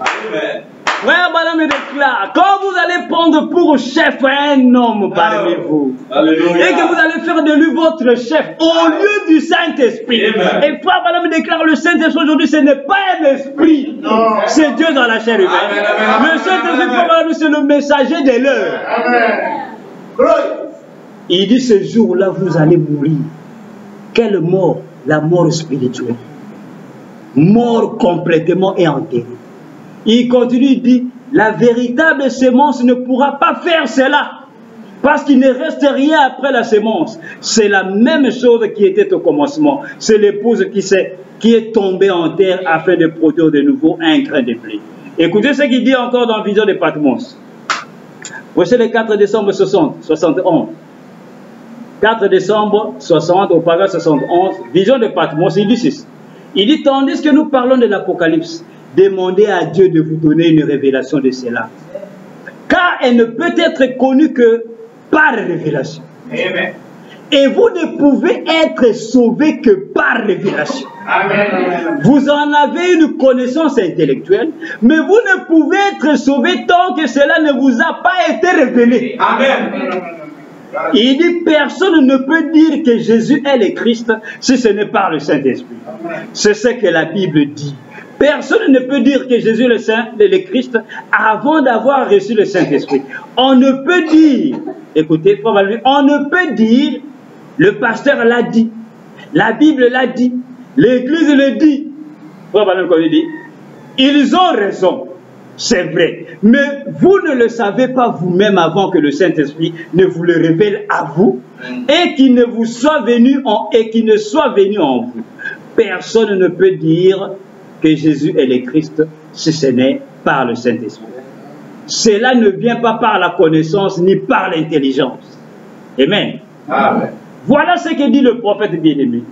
Amen. Frère Branham déclare, quand vous allez prendre pour chef un homme parmi vous, et que vous allez faire de lui votre chef au lieu du Saint-Esprit, et Frère Branham déclare, le Saint-Esprit aujourd'hui, ce n'est pas un esprit, c'est Dieu dans la chair humaine. Le Saint-Esprit, Frère Branham, c'est le messager de l'heure. Il dit, ce jour-là, vous allez mourir. Quelle mort? La mort spirituelle. Mort complètement et enterrée. Il continue, il dit, la véritable sémence ne pourra pas faire cela, parce qu'il ne reste rien après la sémence. C'est la même chose qui était au commencement. C'est l'épouse qui est tombée en terre afin de produire de nouveau un grain de blé. Écoutez ce qu'il dit encore dans Vision de Patmos. Voici le 4 décembre 71. 4 décembre 60, au paragraphe 71, Vision de Patmos, il dit ceci. Il dit, tandis que nous parlons de l'Apocalypse, demandez à Dieu de vous donner une révélation de cela. Car elle ne peut être connue que par révélation. Amen. Et vous ne pouvez être sauvé que par révélation. Amen. Vous en avez une connaissance intellectuelle, mais vous ne pouvez être sauvé tant que cela ne vous a pas été révélé. Amen. Il dit, personne ne peut dire que Jésus est le Christ si ce n'est par le Saint-Esprit. C'est ce que la Bible dit. Personne ne peut dire que Jésus est le Christ avant d'avoir reçu le Saint-Esprit. On ne peut dire, écoutez, on ne peut dire, le pasteur l'a dit, la Bible l'a dit, l'Église le dit. Ils ont raison, c'est vrai. Mais vous ne le savez pas vous-même avant que le Saint-Esprit ne vous le révèle à vous et qu'il ne vous soit venu en vous. Personne ne peut dire que Jésus est le Christ si ce n'est par le Saint-Esprit. cela ne vient pas par la connaissance ni par l'intelligence. Amen. Amen. Voilà ce que dit le prophète bien-aimé.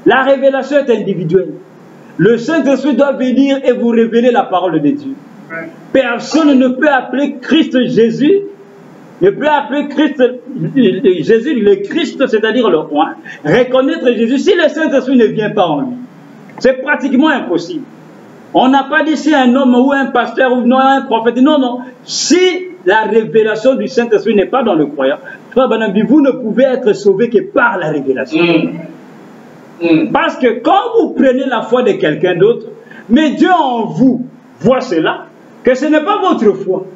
La révélation est individuelle. Le Saint-Esprit doit venir et vous révéler la parole de Dieu. Personne ne peut appeler Christ Jésus, ne peut appeler Christ Jésus le Christ, c'est-à-dire le roi, reconnaître Jésus si le Saint-Esprit ne vient pas en lui. C'est pratiquement impossible. On n'a pas dit si un homme ou un pasteur ou non, un prophète. Non, non. Si la révélation du Saint-Esprit n'est pas dans le croyant, frère Banambi, vous ne pouvez être sauvé que par la révélation. Parce que quand vous prenez la foi de quelqu'un d'autre, mais Dieu en vous voit cela, que ce n'est pas votre foi.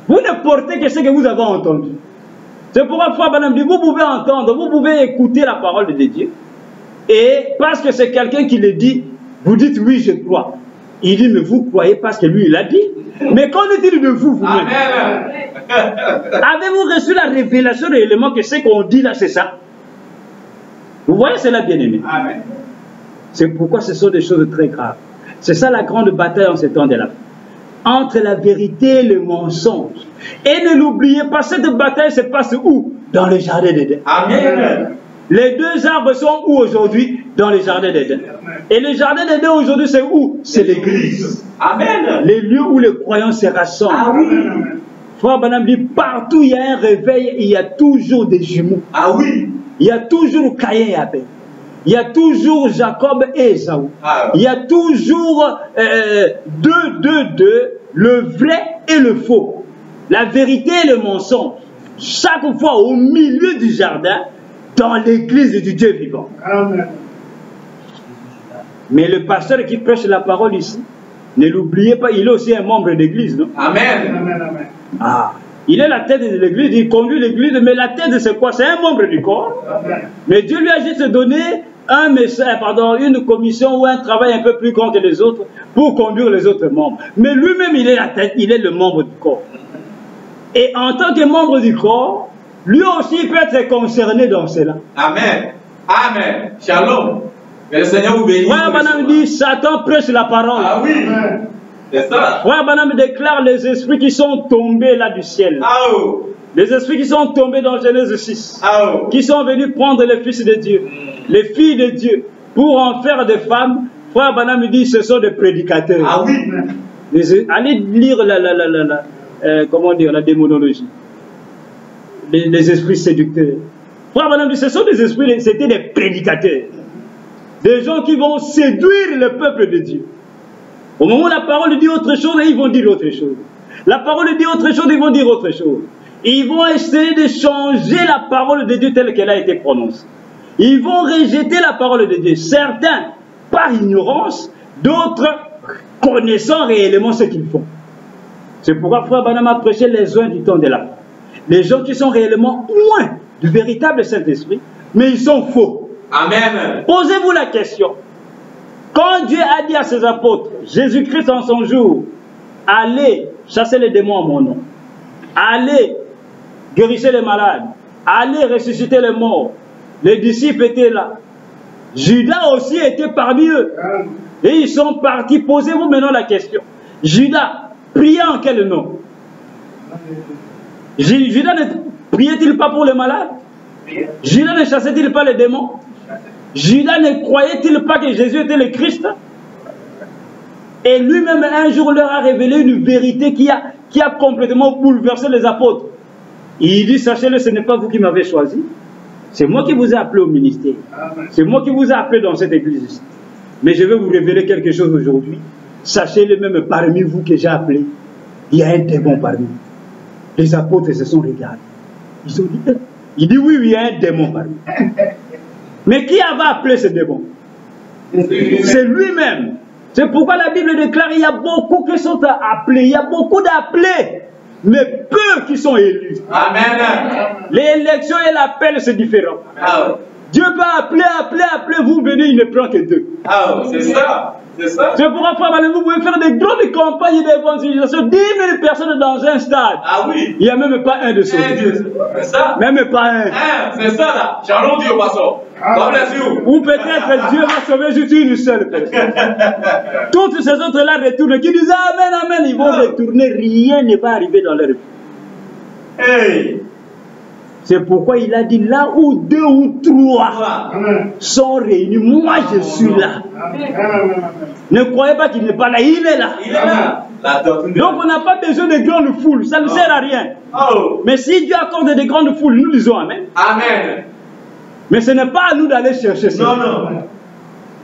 Vous ne portez que ce que vous avez entendu. C'est pourquoi, frère Banambi, vous pouvez entendre, vous pouvez écouter la parole de Dieu. Et parce que c'est quelqu'un qui le dit, vous dites oui, je crois. Il dit, mais vous croyez parce que lui, il a dit. Mais qu'en est-il de vous, vous-même? Avez-vous reçu la révélation réellement que ce qu'on dit là, c'est ça? Vous voyez cela, bien-aimé? C'est pourquoi ce sont des choses très graves. C'est ça la grande bataille en ces temps de la fin. Entre la vérité et le mensonge. Et ne l'oubliez pas, cette bataille se passe où? Dans le jardin d'Éden. Amen. Les deux arbres sont où aujourd'hui? Dans le jardin d'Éden. Et le jardin d'Éden aujourd'hui, c'est où? C'est l'église. Amen. Les lieux où les croyants se rassemblent. Ah oui. Frère Branham dit, partout il y a un réveil, il y a toujours des jumeaux. Ah oui. Il y a toujours Caïn et Abel. Il y a toujours Jacob et Ésaü. Ah. Il y a toujours le vrai et le faux. La vérité et le mensonge. Chaque fois au milieu du jardin, dans l'église du Dieu vivant. Amen. Mais le pasteur qui prêche la parole ici, ne l'oubliez pas, il est aussi un membre d'église, non? Amen. Amen. Amen. Ah, il est la tête de l'église, il conduit l'église, mais la tête c'est quoi? C'est un membre du corps. Amen. Mais Dieu lui a juste donné un message, une commission ou un travail un peu plus grand que les autres pour conduire les autres membres. Mais lui-même, il est la tête, il est le membre du corps. Et en tant que membre du corps, lui aussi peut être concerné dans cela. Amen. Amen. Shalom. Que le Seigneur vous bénisse. Frère Branham dit, Satan prêche la parole. Ah oui. C'est ça. Frère Branham déclare les esprits qui sont tombés là du ciel. Ah oh. Les esprits qui sont tombés dans Genèse 6. Ah oh. Qui sont venus prendre les fils de Dieu, les filles de Dieu, pour en faire des femmes. Frère Branham dit, ce sont des prédicateurs. Ah oui. Allez lire comment dire, la démonologie. Les esprits séducteurs. Frère Branham dit, ce sont des esprits, c'était des prédicateurs. Des gens qui vont séduire le peuple de Dieu. Au moment où la parole dit autre chose, ils vont dire autre chose. La parole dit autre chose, ils vont dire autre chose. Ils vont essayer de changer la parole de Dieu telle qu'elle a été prononcée. Ils vont rejeter la parole de Dieu. Certains par ignorance, d'autres connaissant réellement ce qu'ils font. C'est pourquoi Frère Branham a prêché les uns du temps de la fin. Les gens qui sont réellement loin du véritable Saint-Esprit, mais ils sont faux. Amen. Posez-vous la question. Quand Dieu a dit à ses apôtres, Jésus-Christ en son jour, allez chasser les démons en mon nom, allez guérissez les malades, allez ressusciter les morts, les disciples étaient là. Judas aussi était parmi eux. Et ils sont partis. Posez-vous maintenant la question. Judas priait en quel nom? Judas ne priait-il pas pour les malades? Judas ne chassait-il pas les démons? Judas ne croyait-il pas que Jésus était le Christ? Et lui-même un jour leur a révélé une vérité qui a complètement bouleversé les apôtres. Il dit, sachez-le, ce n'est pas vous qui m'avez choisi. C'est moi qui vous ai appelé au ministère. C'est moi qui vous ai appelé dans cette église. Mais je vais vous révéler quelque chose aujourd'hui. Sachez-le, même parmi vous que j'ai appelé, il y a un démon parmi vous. Les apôtres se sont regardés. Ils ont dit, il dit oui, il y a un démon parmi vous. Mais qui avait appelé ce démon? C'est lui-même. C'est pourquoi la Bible déclare qu'il y a beaucoup qui sont appelés. Il y a beaucoup d'appelés, mais peu qui sont élus. Amen. L'élection et l'appel, c'est différent. Ah, Dieu peut appeler, vous venez, il ne prend que deux. ah, c'est ça. C'est ça. C'est pourquoi, frère Branham, vous pouvez faire des grandes campagnes d'évangélisation. 10 000 personnes dans un stade. Ah oui. Il n'y a même pas un de sauvé. C'est ça. Même pas un. C'est ça là. Shalom Dieu, pasteur. God bless you. Ou peut-être Dieu va sauver juste une seule personne. Toutes ces autres-là retournent, qui disent Amen, Amen. Ils vont retourner, rien ne va arriver dans leur vie. Hey. C'est pourquoi il a dit là où 2 ou 3 sont réunis, moi je suis là. Ne croyez pas qu'il n'est pas là, il est là. Il est là. La doctrine de Donc on n'a pas besoin de grandes foules, ça ne sert à rien. Oh. Mais si Dieu accorde des grandes foules, nous disons Amen. Amen. Mais ce n'est pas à nous d'aller chercher ça. Non.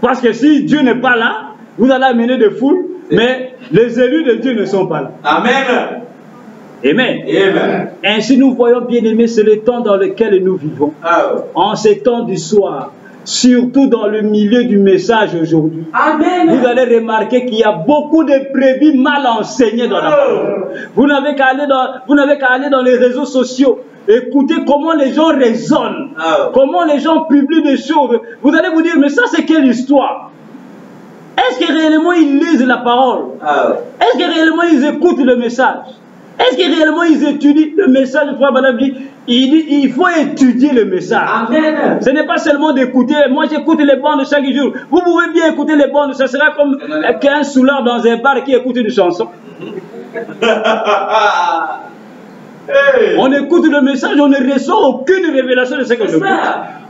Parce que si Dieu n'est pas là, vous allez amener des foules, mais les élus de Dieu ne sont pas là. Amen. Amen. Amen. Ainsi nous voyons, bien aimés, c'est le temps dans lequel nous vivons. Oh. En ces temps du soir, surtout dans le milieu du message aujourd'hui. Amen. Vous allez remarquer qu'il y a beaucoup de brebis mal enseignées dans la parole. Vous n'avez qu'à aller dans les réseaux sociaux. Écoutez comment les gens raisonnent, comment les gens publient des choses. Vous allez vous dire, mais ça c'est quelle histoire? Est-ce que réellement ils lisent la parole? Est-ce que réellement ils écoutent le message? Est-ce que réellement ils étudient le message? Frère Branham dit, il faut étudier le message. Amen. Ce n'est pas seulement d'écouter. Moi j'écoute les bandes chaque jour. Vous pouvez bien écouter les bandes. Ça sera comme qu'un soulard dans un bar qui écoute une chanson. Hey. On écoute le message, on ne reçoit aucune révélation de ce que je écoute.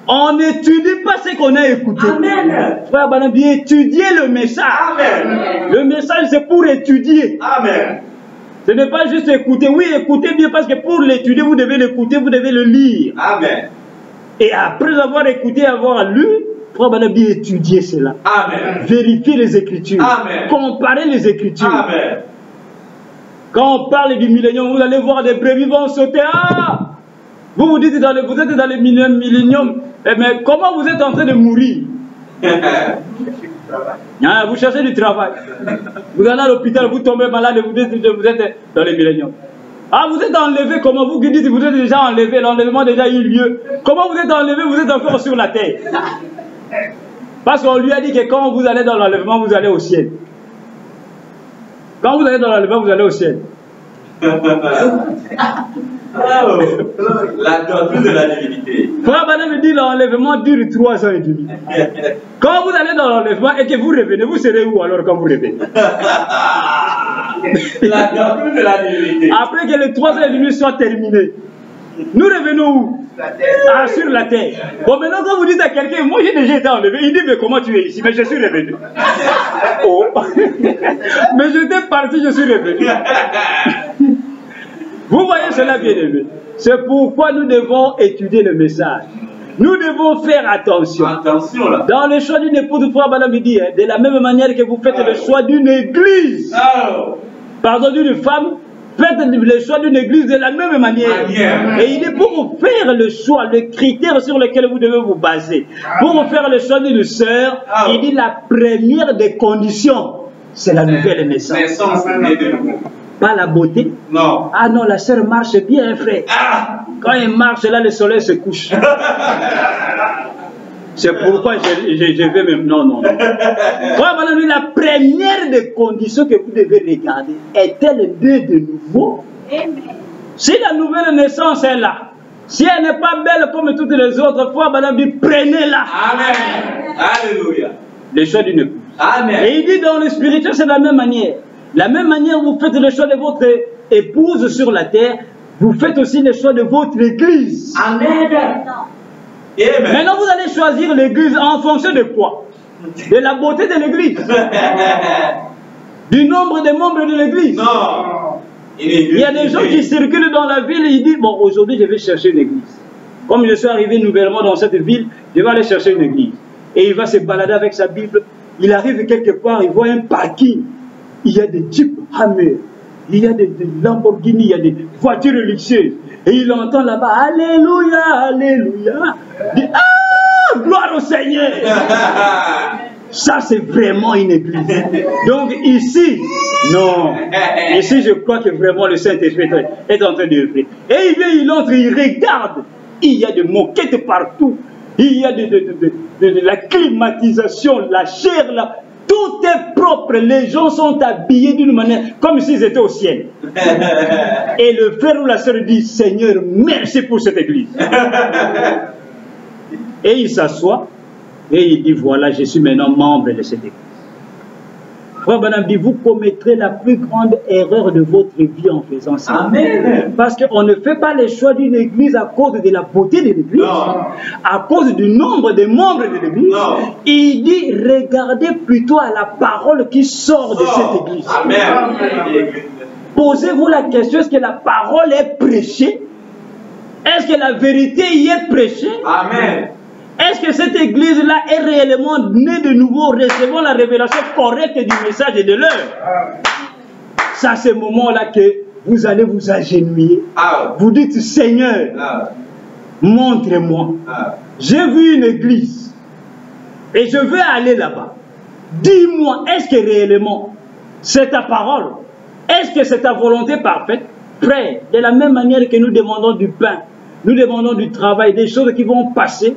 On n'étudie pas ce qu'on a écouté. Amen. Frère Branham dit, étudier le message. Amen. Le message c'est pour étudier. Amen. Ce n'est pas juste écouter. Oui, écoutez bien parce que pour l'étudier, vous devez l'écouter, vous devez le lire. Amen. Et après avoir écouté, avoir lu, Frère Branham dit étudier cela. Amen. Vérifier les Écritures. Amen. Comparer les Écritures. Amen. Quand on parle du millénium, vous allez voir des brebis vont sauter. Ah! Vous dites, vous êtes dans le millénium, mais comment vous êtes en train de mourir? Ah, vous cherchez du travail. Vous allez à l'hôpital, vous tombez malade, vous êtes dans le millénium. Ah, vous êtes enlevé, comment vous dites, vous êtes déjà enlevé, l'enlèvement a déjà eu lieu. Comment vous êtes enlevé, vous êtes encore sur la terre? Parce qu'on lui a dit que quand vous allez dans l'enlèvement, vous allez au ciel. Quand vous allez dans l'enlèvement, vous allez au ciel. La doctrine de la divinité. Frère Branham dit l'enlèvement dure 3 ans et demi. Quand vous allez dans l'enlèvement et que vous revenez, vous serez où alors quand vous revenez? La doctrine de la divinité. Après que les 3 ans et demi soient terminés, nous revenons où? Ah, sur la terre. Bon, maintenant quand vous dites à quelqu'un, moi j'ai déjà été enlevé, il dit mais comment tu es ici? Mais je suis revenu. Oh. Mais j'étais parti, je suis revenu. Vous voyez cela, bien aimé. C'est pourquoi nous devons étudier le message. Nous devons faire attention. Attention là. Dans le choix d'une épouse, Frère Branham dit, de la même manière que vous faites le choix d'une église, pardon, d'une femme, faites le choix d'une église de la même manière. Et il est pour faire le choix, le critère sur lequel vous devez vous baser. Pour faire le choix d'une sœur, il dit la première des conditions, c'est la nouvelle naissance. Naissance née de nouveau. Pas la beauté. Non. Ah non, la sœur marche bien, frère. Quand elle marche, là, le soleil se couche. C'est pourquoi je vais même... Non, non, non. Voilà, la première des conditions que vous devez regarder, est-elle née de nouveau? Si la nouvelle naissance est là, si elle n'est pas belle comme toutes les autres fois, madame dit, prenez-la. Amen. Alléluia. Le choix d'une épouse. Amen. Et il dit dans le spirituel, c'est de la même manière. La même manière où vous faites le choix de votre épouse sur la terre, vous faites aussi le choix de votre église. Amen. Maintenant, vous allez choisir l'église en fonction de quoi? De la beauté de l'église. Du nombre des membres de l'église. Non. Il y a des gens qui circulent dans la ville et ils disent, bon, aujourd'hui, je vais chercher une église. Comme je suis arrivé nouvellement dans cette ville, je vais aller chercher une église. Et il va se balader avec sa Bible. Il arrive quelque part, il voit un parking. Il y a des Jeep Hammer, il y a des Lamborghini, il y a des voitures luxueuses. Et il entend là-bas, Alléluia, Alléluia. Il dit, ah, gloire au Seigneur. Ça, c'est vraiment une église. Donc ici, non. Ici, je crois que vraiment le Saint-Esprit est en train d'œuvrer. Et il vient, il entre, il regarde. Il y a des moquettes partout. Il y a de la climatisation, la chair là. Tout est propre, les gens sont habillés d'une manière comme s'ils étaient au ciel. Et le frère ou la sœur dit, Seigneur, merci pour cette église. Et il s'assoit et il dit, voilà, je suis maintenant membre de cette église. Frère Branham dit, vous commettrez la plus grande erreur de votre vie en faisant ça. Amen. Parce qu'on ne fait pas les choix d'une église à cause de la beauté de l'église, à cause du nombre des membres de l'église. Il dit, regardez plutôt à la parole qui sort de cette église. Amen. Posez-vous la question, est-ce que la parole est prêchée? Est-ce que la vérité y est prêchée? Amen. Est-ce que cette église-là est réellement née de nouveau, recevant la révélation correcte du message et de l'heure? C'est à ce moment-là que vous allez vous agenouiller. Vous dites, Seigneur, montre-moi. J'ai vu une église et je veux aller là-bas. Dis-moi, est-ce que réellement c'est ta parole? Est-ce que c'est ta volonté parfaite? Frère, de la même manière que nous demandons du pain, nous demandons du travail, des choses qui vont passer.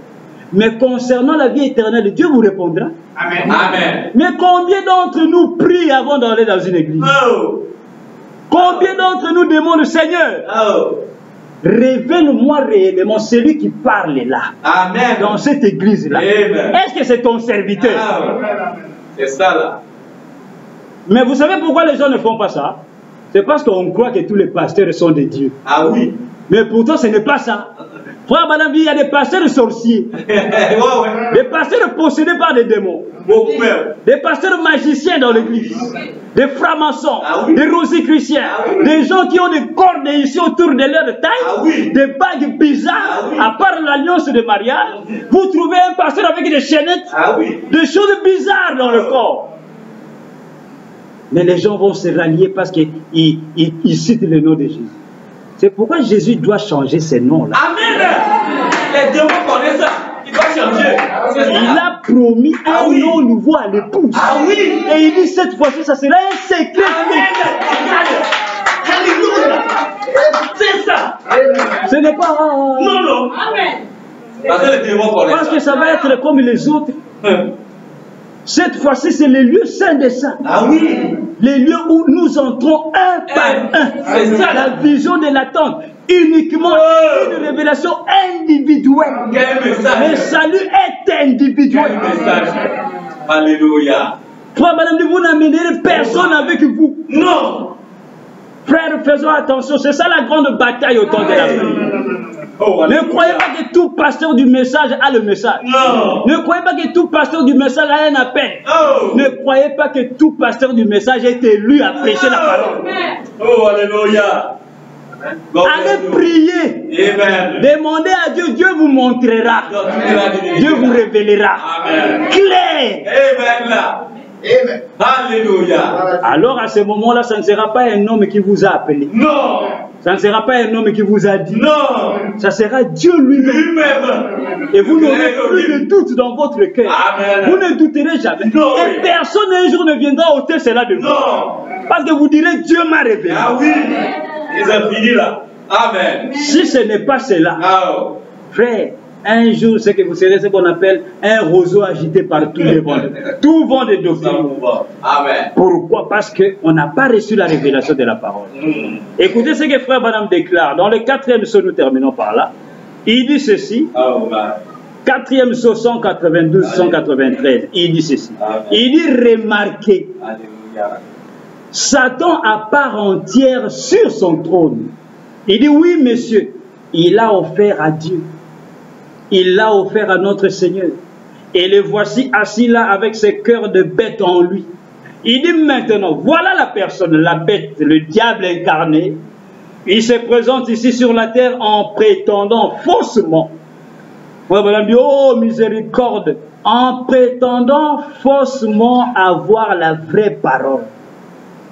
Mais concernant la vie éternelle, Dieu vous répondra. Amen. Amen. Mais combien d'entre nous prient avant d'aller dans une église? Combien d'entre nous demandent, Seigneur, révèle-moi réellement celui qui parle là. Amen. Dans cette église-là. Est-ce que c'est ton serviteur? C'est ça là. Mais vous savez pourquoi les gens ne font pas ça? C'est parce qu'on croit que tous les pasteurs sont des dieux. Ah oui. Mais pourtant, ce n'est pas ça. Frère Madame, il y a des pasteurs sorciers, des pasteurs possédés par des démons, des pasteurs magiciens dans l'église, des francs-maçons, des rosicruciens, des gens qui ont des cordes ici autour de leur taille, des bagues bizarres, à part l'alliance de mariage. Vous trouvez un pasteur avec des chaînettes, des choses bizarres dans le corps. Mais les gens vont se rallier parce qu'ils citent le nom de Jésus. C'est pourquoi Jésus doit changer ces noms-là. Amen. Les démons connaissent ça. Il doit changer. Il a promis un nom nouveau à l'épouse. Et il dit cette fois-ci, ça sera un secret. Alléluia. C'est ça. Ce n'est pas... Non. Amen. Parce que les démons connaissent ça. Parce que ça va être comme les autres. Cette fois-ci, c'est le lieu saint des saints. Les lieux où nous entrons un par un. C'est ça. La vision de l'attente. Uniquement une révélation individuelle. Quel message. Le salut est individuel. Quel message. Alléluia. Frère, madame, vous n'amènerez personne avec vous. Non. Frère, faisons attention. C'est ça la grande bataille au temps de la vie. Ne croyez pas que tout pasteur du message a le message. Non. Ne croyez pas que tout pasteur du message a un appel. Ne croyez pas que tout pasteur du message est élu à prêcher la parole. Alléluia. Allez prier. Amen. Demandez à Dieu, Dieu vous montrera. Dieu vous révélera. Amen. Clair. Amen. Amen. Alléluia. Alors à ce moment-là, ça ne sera pas un homme qui vous a appelé. Non. Ça ne sera pas un homme qui vous a dit. Non. Ça sera Dieu lui-même. Et vous n'aurez plus de doute dans votre cœur. Amen. Vous ne douterez jamais. Non. Et personne un jour ne viendra ôter cela de vous. Non. Parce que vous direz, Dieu m'a révélé. Ah oui. Ils ont fini là. Amen. Si ce n'est pas cela, frère, un jour, c'est que vous serez ce qu'on appelle un roseau agité par tous les vents. Tout vent de doctrine. Amen. Pourquoi? Parce qu'on n'a pas reçu la révélation de la parole. Écoutez ce que frère Branham déclare. Dans le 4e psaume, nous terminons par là. Il dit ceci. 4e psaume 192-193. Il dit ceci. Il dit remarquez. Satan à part entière sur son trône. Il dit oui, monsieur. Il a offert à Dieu. Il l'a offert à notre Seigneur. Et le voici assis là avec ses cœurs de bête en lui. Il dit maintenant, voilà la personne, la bête, le diable incarné. Il se présente ici sur la terre en prétendant faussement. Voilà, dit, oh miséricorde, en prétendant faussement avoir la vraie parole.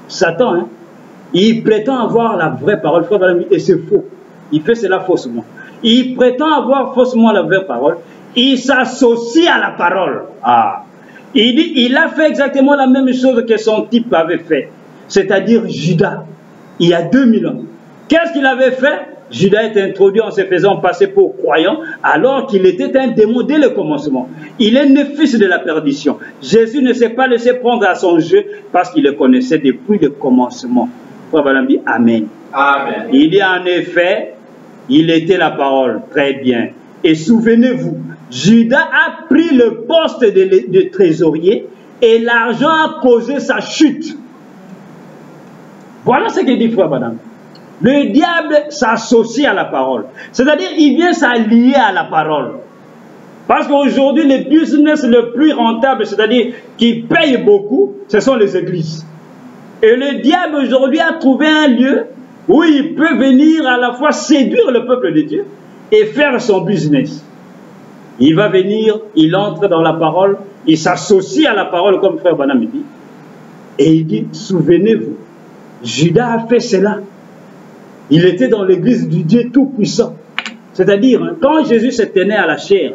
Satan, hein, il prétend avoir la vraie parole, et c'est faux. Il fait cela faussement. Il prétend avoir faussement la vraie parole. Il s'associe à la parole. Il dit, il a fait exactement la même chose que son type avait fait. C'est-à-dire Judas, il y a 2000 ans. Qu'est-ce qu'il avait fait? Judas est introduit en se faisant passer pour croyant, alors qu'il était un démon dès le commencement. Il est né fils de la perdition. Jésus ne s'est pas laissé prendre à son jeu parce qu'il le connaissait depuis le commencement. Frère Branham dit Amen. Amen. Il dit en effet, il était la parole. Très bien. Et souvenez-vous, Judas a pris le poste de trésorier et l'argent a causé sa chute. Voilà ce que dit Frère Branham. Le diable s'associe à la parole. C'est-à-dire, il vient s'allier à la parole. Parce qu'aujourd'hui, le business le plus rentable, c'est-à-dire qui paye beaucoup, ce sont les églises. Et le diable aujourd'hui a trouvé un lieu où il peut venir à la fois séduire le peuple de Dieu et faire son business. Il va venir, il entre dans la parole, il s'associe à la parole comme Frère Branham dit. Et il dit, souvenez-vous, Judas a fait cela. Il était dans l'église du Dieu Tout-Puissant. C'est-à-dire, hein, quand Jésus se tenait à la chair,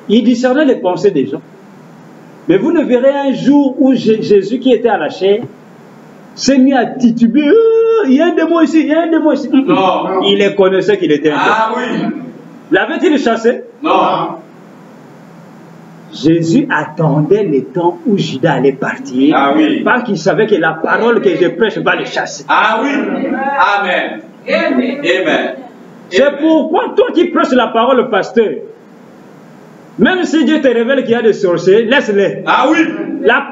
il discernait les pensées des gens. Mais vous ne verrez un jour où Jésus qui était à la chair s'est mis à tituber. Il y a un démon ici, il y a un démon ici. Non. Il les connaissait qu'il était un démon. Ah oui. L'avait-il chassé? Non. Jésus attendait le temps où Judas allait partir. Ah oui. Parce qu'il savait que la parole que je prêche va le chasser. Ah oui. Amen. Amen. C'est pourquoi toi qui prêches la parole, pasteur, même si Dieu te révèle qu'il y a des sorciers, laisse-les. Ah oui.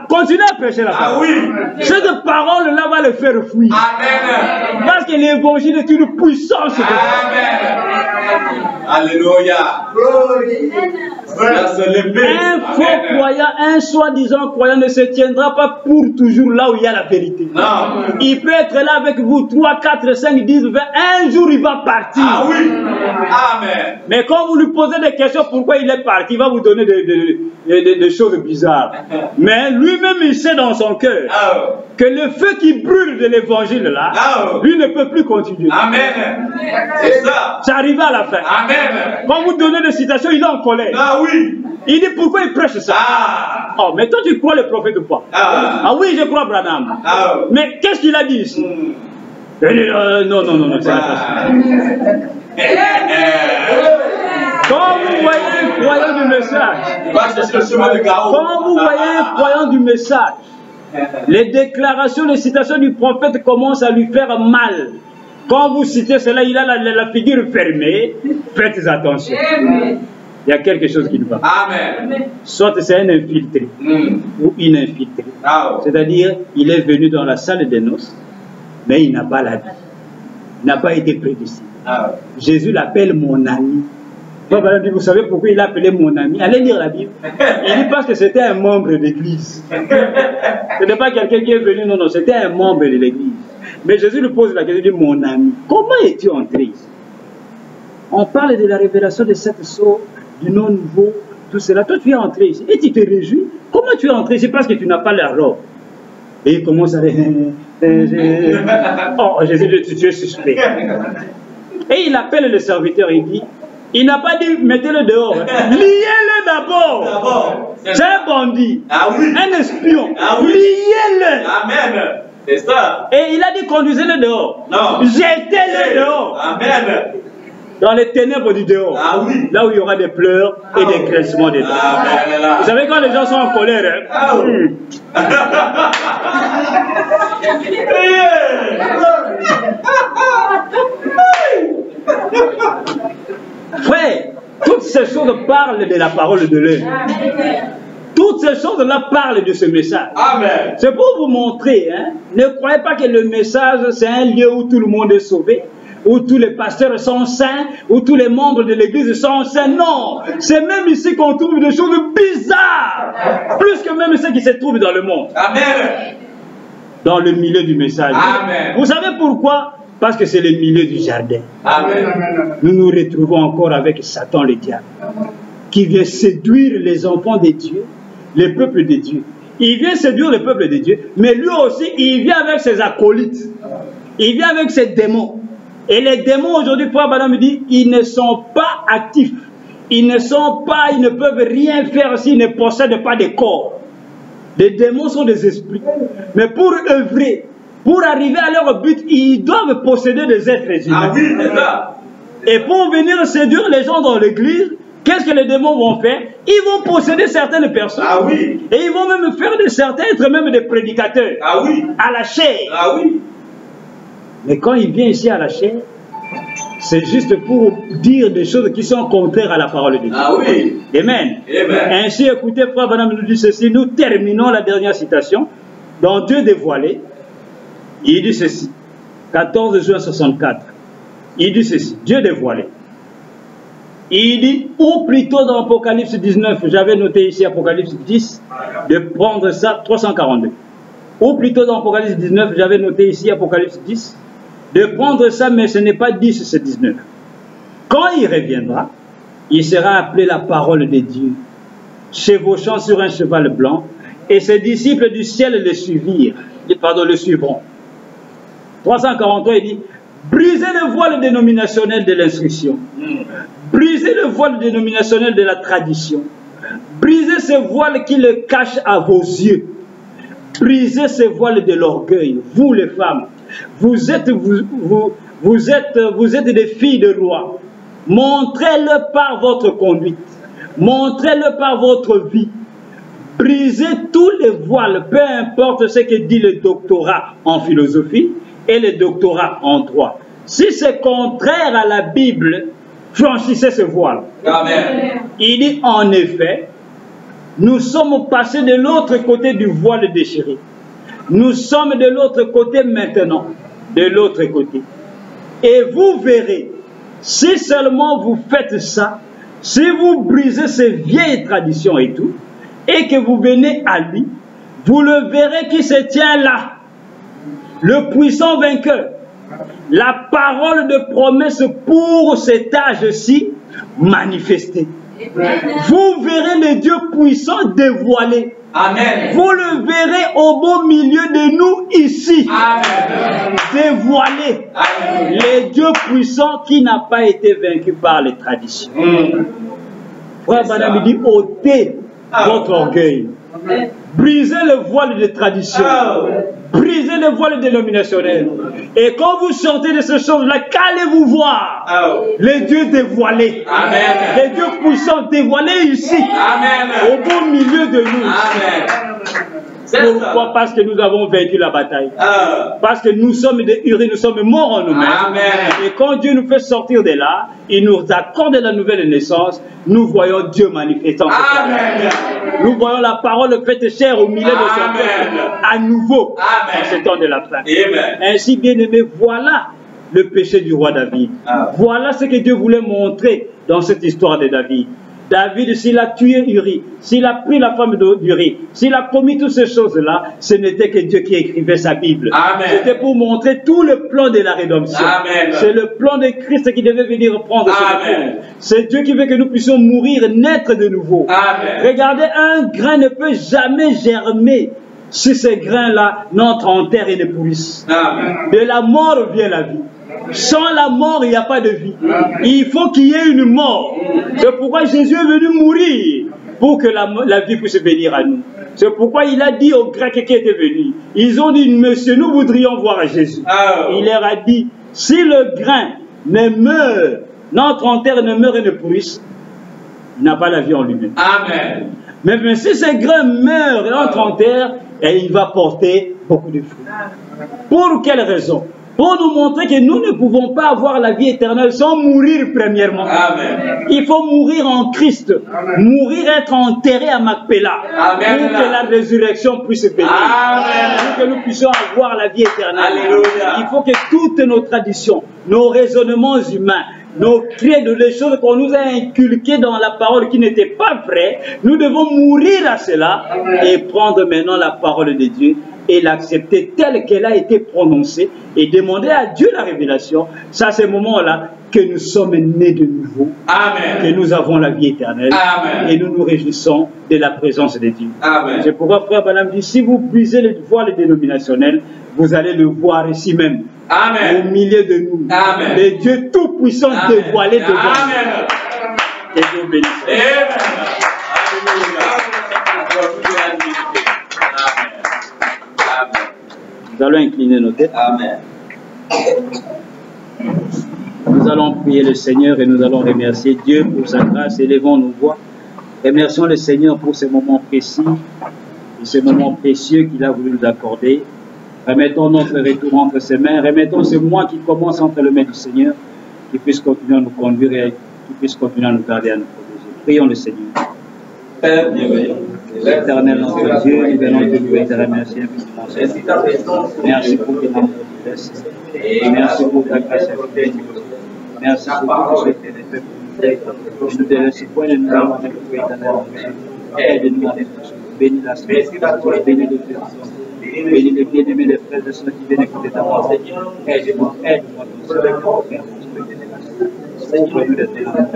Continue à prêcher la parole. Ah oui. Cette parole-là va le faire fuir. Amen. Parce que l'évangile est une puissance. Amen. Alléluia. Un faux croyant, un soi-disant croyant ne se tiendra pas pour toujours là où il y a la vérité. Non. Il peut être là avec vous 3, 4, 5, 10, 20. Un jour il va partir. Ah oui. Amen. Mais quand vous lui posez des questions pourquoi il est parti, il va vous donner des choses bizarres. Mais lui-même il sait dans son cœur que le feu qui brûle de l'évangile là, lui ne peut plus continuer. Amen. C'est ça. C'est arrivé à la fin. Amen. Quand vous donnez des citations, il est en colère. Ah oui. Il dit pourquoi il prêche ça. Ah. Oh, mais toi tu crois le prophète ou pas? Ah oui, je crois Branham. Mais qu'est-ce qu'il a dit ici? Il dit, non, c'est pas ça. Quand vous voyez un croyant du message, quand vous voyez un croyant du message, les déclarations, les citations du prophète commencent à lui faire mal. Quand vous citez cela, il a la figure fermée. Faites attention. Il y a quelque chose qui ne va pas. Amen. Soit c'est un infiltré ou une infiltrée. C'est-à-dire, il est venu dans la salle des noces, mais il n'a pas la vie. Il n'a pas été prédestiné. Jésus l'appelle mon ami. Vous savez pourquoi il l'a appelé mon ami? Allez lire la Bible. Il dit parce que c'était un membre d'église. Ce n'est pas quelqu'un qui est venu, non, c'était un membre de l'église. Mais Jésus lui pose la question, il dit mon ami, comment es-tu entré ici? On parle de la révélation de cette sorte, du nom nouveau, tout cela. Toi, tu es entré ici et tu te réjouis. Comment tu es entré ici? Parce que tu n'as pas la robe. Et il commence à dire, oh, Jésus, tu es suspect. Et il appelle le serviteur, il dit, il n'a pas dit mettez-le dehors. Liez-le d'abord. C'est un bandit, un espion. Liez-le. Amen. C'est ça. Et il a dit conduisez-le dehors. Non. Jetez-le dehors. Amen. Dans les ténèbres du dehors. Là où il y aura des pleurs et des graissements dedans. Vous savez quand les gens sont en colère, frère, toutes ces choses parlent de la parole de l'homme. Toutes ces choses-là parlent de ce message. Amen. C'est pour vous montrer, hein, ne croyez pas que le message, c'est un lieu où tout le monde est sauvé, où tous les pasteurs sont saints, où tous les membres de l'église sont saints. Non, c'est même ici qu'on trouve des choses bizarres, plus que même ce qui se trouve dans le monde. Amen. Dans le milieu du message. Amen. Vous savez pourquoi? Parce que c'est le milieu du jardin. Amen. Nous nous retrouvons encore avec Satan le diable, qui vient séduire les enfants de Dieu, le peuple de Dieu. Il vient séduire le peuple de Dieu, mais lui aussi, il vient avec ses acolytes. Il vient avec ses démons. Et les démons aujourd'hui, Frère Branham me dit, ils ne sont pas actifs. Ils ne peuvent rien faire s'ils ne possèdent pas de corps. Les démons sont des esprits. Mais pour œuvrer, pour arriver à leur but, ils doivent posséder des êtres humains. Ah oui, c'est ça. Et pour venir séduire les gens dans l'église, qu'est-ce que les démons vont faire? Ils vont posséder certaines personnes. Ah oui. Et ils vont même faire de certains être même des prédicateurs. Ah oui. À la chair. Ah oui. Mais quand il vient ici à la chair, c'est juste pour dire des choses qui sont contraires à la parole de Dieu. Ah oui. Amen. Amen. Ainsi, écoutez, frère Branham nous dit ceci. Nous terminons la dernière citation. Dans Dieu dévoilé, il dit ceci. 14 juin 64. Il dit ceci. Dieu dévoilé. Il dit, ou plutôt dans Apocalypse 19, j'avais noté ici Apocalypse 10, de prendre ça, 342. Ou plutôt dans Apocalypse 19, j'avais noté ici Apocalypse 10, de prendre ça, mais ce n'est pas 10, c'est 19. Quand il reviendra, il sera appelé la parole de Dieu, chevauchant sur un cheval blanc, et ses disciples du ciel le suivront. 343, il dit, brisez le voile dénominationnel de l'instruction, brisez le voile dénominationnel de la tradition, brisez ce voile qui le cache à vos yeux, brisez ce voile de l'orgueil, vous les femmes. Vous êtes des filles de roi. Montrez-le par votre conduite. Montrez-le par votre vie. Brisez tous les voiles, peu importe ce que dit le doctorat en philosophie et le doctorat en droit. Si c'est contraire à la Bible, franchissez ce voile. Amen. Il dit en effet, nous sommes passés de l'autre côté du voile déchiré. Nous sommes de l'autre côté maintenant, de l'autre côté. Et vous verrez, si seulement vous faites ça, si vous brisez ces vieilles traditions et tout, et que vous venez à lui, vous le verrez qui se tient là, le puissant vainqueur, la parole de promesse pour cet âge-ci manifestée. Vous verrez le Dieu puissant dévoilé. Amen. Vous le verrez au beau milieu de nous ici. Amen. Dévoilé. Amen. Le Dieu puissant qui n'a pas été vaincu par les traditions. Frère Branham dit, ôtez votre orgueil. Brisez le voile de tradition. Brisez le voile dénominationnel. Et quand vous sortez de ces choses-là, qu'allez-vous voir? Les dieux dévoilés. Amen. Les dieux puissants dévoilés ici. Amen. Au beau milieu de nous. Amen. Pourquoi? Parce que nous avons vaincu la bataille. Parce que nous sommes des Uri, nous sommes morts en nous-mêmes. Et quand Dieu nous fait sortir de là, il nous accorde la nouvelle naissance, nous voyons Dieu manifestant. Amen. Nous voyons la parole faite chair au milieu de son peuple à nouveau en ce temps de la fin. Amen. Ainsi, bien-aimés, voilà le péché du roi David. Voilà ce que Dieu voulait montrer dans cette histoire de David. David, s'il a tué Uri, s'il a pris la femme d'Uri, s'il a commis toutes ces choses-là, ce n'était que Dieu qui écrivait sa Bible. C'était pour montrer tout le plan de la rédemption. C'est le plan de Christ qui devait venir prendre ce monde. C'est Dieu qui veut que nous puissions mourir, naître de nouveau. Regardez, un grain ne peut jamais germer si ces grains-là n'entrent en terre et ne pourrissent. De la mort vient la vie. Sans la mort, il n'y a pas de vie. Il faut qu'il y ait une mort. C'est pourquoi Jésus est venu mourir, pour que la vie puisse venir à nous. C'est pourquoi il a dit aux Grecs qui étaient venus, ils ont dit, monsieur, nous voudrions voir Jésus. Il leur a dit, si le grain ne meurt, n'entre en terre, ne meurt et ne pourrisse, il n'a pas la vie en lui-même. Amen. Mais si ce grain meurt et entre en terre, et il va porter beaucoup de fruits. Pour quelle raison? Pour nous montrer que nous ne pouvons pas avoir la vie éternelle sans mourir premièrement. Amen. Il faut mourir en Christ. Mourir, être enterré à Macpéla. Pour que la résurrection puisse venir. Pour que nous puissions avoir la vie éternelle. Alléluia. Il faut que toutes nos traditions, nos raisonnements humains, nos credos, les choses qu'on nous a inculquées dans la parole qui n'étaient pas vraies, nous devons mourir à cela et prendre maintenant la parole de Dieu et l'accepter telle qu'elle a été prononcée et demander à Dieu la révélation. C'est à ce moment-là que nous sommes nés de nouveau, que nous avons la vie éternelle et nous nous réjouissons de la présence de Dieu. C'est pourquoi Frère Branham dit, si vous brisez le voile dénominationnel, vous allez le voir ici même, au milieu de nous. Le Dieu tout-puissant dévoilé devant nous. Que Dieu bénisse. Alléluia. allons incliner nos têtes. Amen. Nous allons prier le Seigneur et nous allons remercier Dieu pour sa grâce. Élevons nos voix. Remercions le Seigneur pour ces moments précis et ces moments précieux qu'il a voulu nous accorder. Remettons notre retour entre ses mains. Remettons ce mois qui commence entre les mains du Seigneur, qui puisse continuer à nous conduire et qui puisse continuer à nous garder, à nous protéger. Prions le Seigneur. Père bienveillant, Éternel notre Dieu, nous venons te louer et te remercier infiniment. Merci pour tes nombreuses grâces. Et merci pour ta grâce infinie. Merci pour tout ce que tu as fait pour nous. Ne nous délaisse point de nous avoir avec toi, éternel. Aide-nous à être bénis la semaine, bénis les frères, bénis les bien-aimés, les frères et ceux qui viennent écouter ta parole. Aide-moi, aide-moi, ton Seigneur, Père, ouvre-nous les ténèbres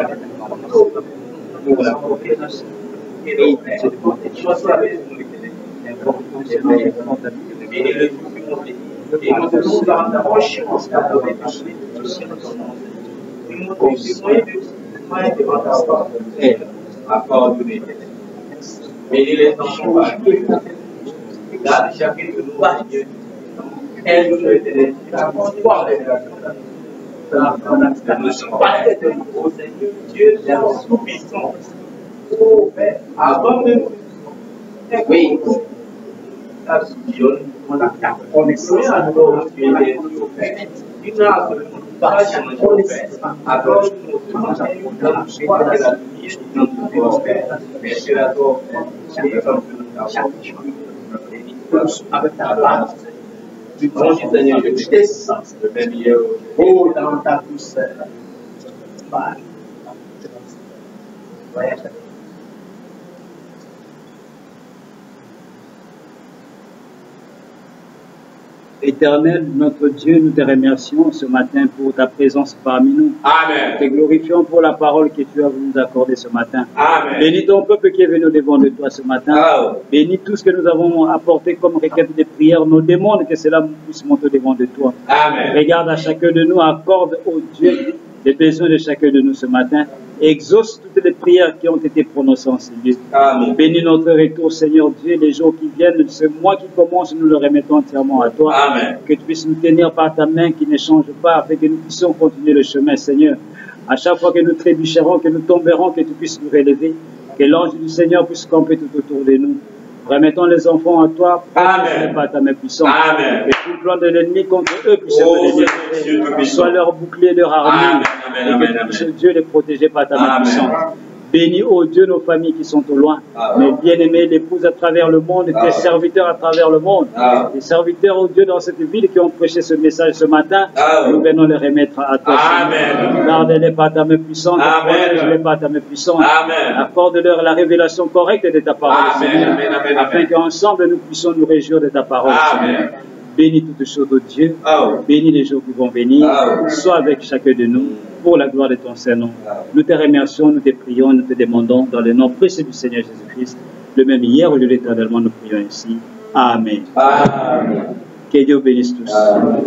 pour la confiance. Et cette confiance, l'importance de la et nous devons approcher en bénis les enfants, garde chacun de nous, Dieu. Aide-nous, Éternel, à voir les nous ne sommes pas très de au Seigneur, Dieu, c'est un tout-puissant. Avant même, oui, ça suffit. On a connexion à nous, tu es au Père. Tu n'as pas au Père. Alors, nous sommes dans la foi de la vie, nous sommes au Père. Merci à toi, avec ta grâce. Du bon Seigneur, je descends le même hier. Oh, dans ta douceur. Éternel, notre Dieu, nous te remercions ce matin pour ta présence parmi nous. Amen. Te glorifions pour la parole que tu as voulu nous accorder ce matin. Amen. Bénis ton peuple qui est venu devant de toi ce matin. Oh. Bénis tout ce que nous avons apporté comme requête de prière. Nous demandons que cela puisse monter devant de toi. Amen. Regarde à chacun de nous, accorde au Dieu les besoins de chacun de nous ce matin. Exauce toutes les prières qui ont été prononcées en ce lieu. Amen. Bénis notre retour, Seigneur Dieu, les jours qui viennent, ce mois qui commence, nous le remettons entièrement à toi. Amen. Que tu puisses nous tenir par ta main qui ne change pas, afin que nous puissions continuer le chemin, Seigneur. À chaque fois que nous trébucherons, que nous tomberons, que tu puisses nous relever, que l'ange du Seigneur puisse camper tout autour de nous. Remettons les enfants à toi, Amen. par ta main puissante. Amen. Que tout plan de l'ennemi contre eux puisse Oh, être Seigneur Dieu, soit leur bouclier, leur armure. Amen, amen, Et que amen, tu puisses, amen. Dieu, les protéger par ta main Amen. puissante. Bénis, ô Dieu, nos familles qui sont au loin, Amen. nos bien-aimés, l'épouses à travers le monde, tes Amen. serviteurs à travers le monde, Amen. les serviteurs, ô Dieu, dans cette ville qui ont prêché ce message ce matin, Amen. nous venons les remettre à toi. Amen. Garde-les par ta main puissante, Amen. protège-les par ta main puissante, Amen. accorde-leur la révélation correcte de ta parole, Amen. Seigneur, Amen. Amen. afin Amen. qu'ensemble nous puissions nous réjouir de ta parole, Amen. Seigneur. Bénis toutes choses, ô Dieu. Oh. Bénis les jours qui vont venir. Amen. Sois avec chacun de nous pour la gloire de ton Saint-Nom. Amen. Nous te remercions, nous te prions, nous te demandons dans le nom précieux du Seigneur Jésus-Christ, le même hier, aujourd'hui, éternellement, nous prions ainsi. Amen. Amen. Que Dieu bénisse tous. Amen.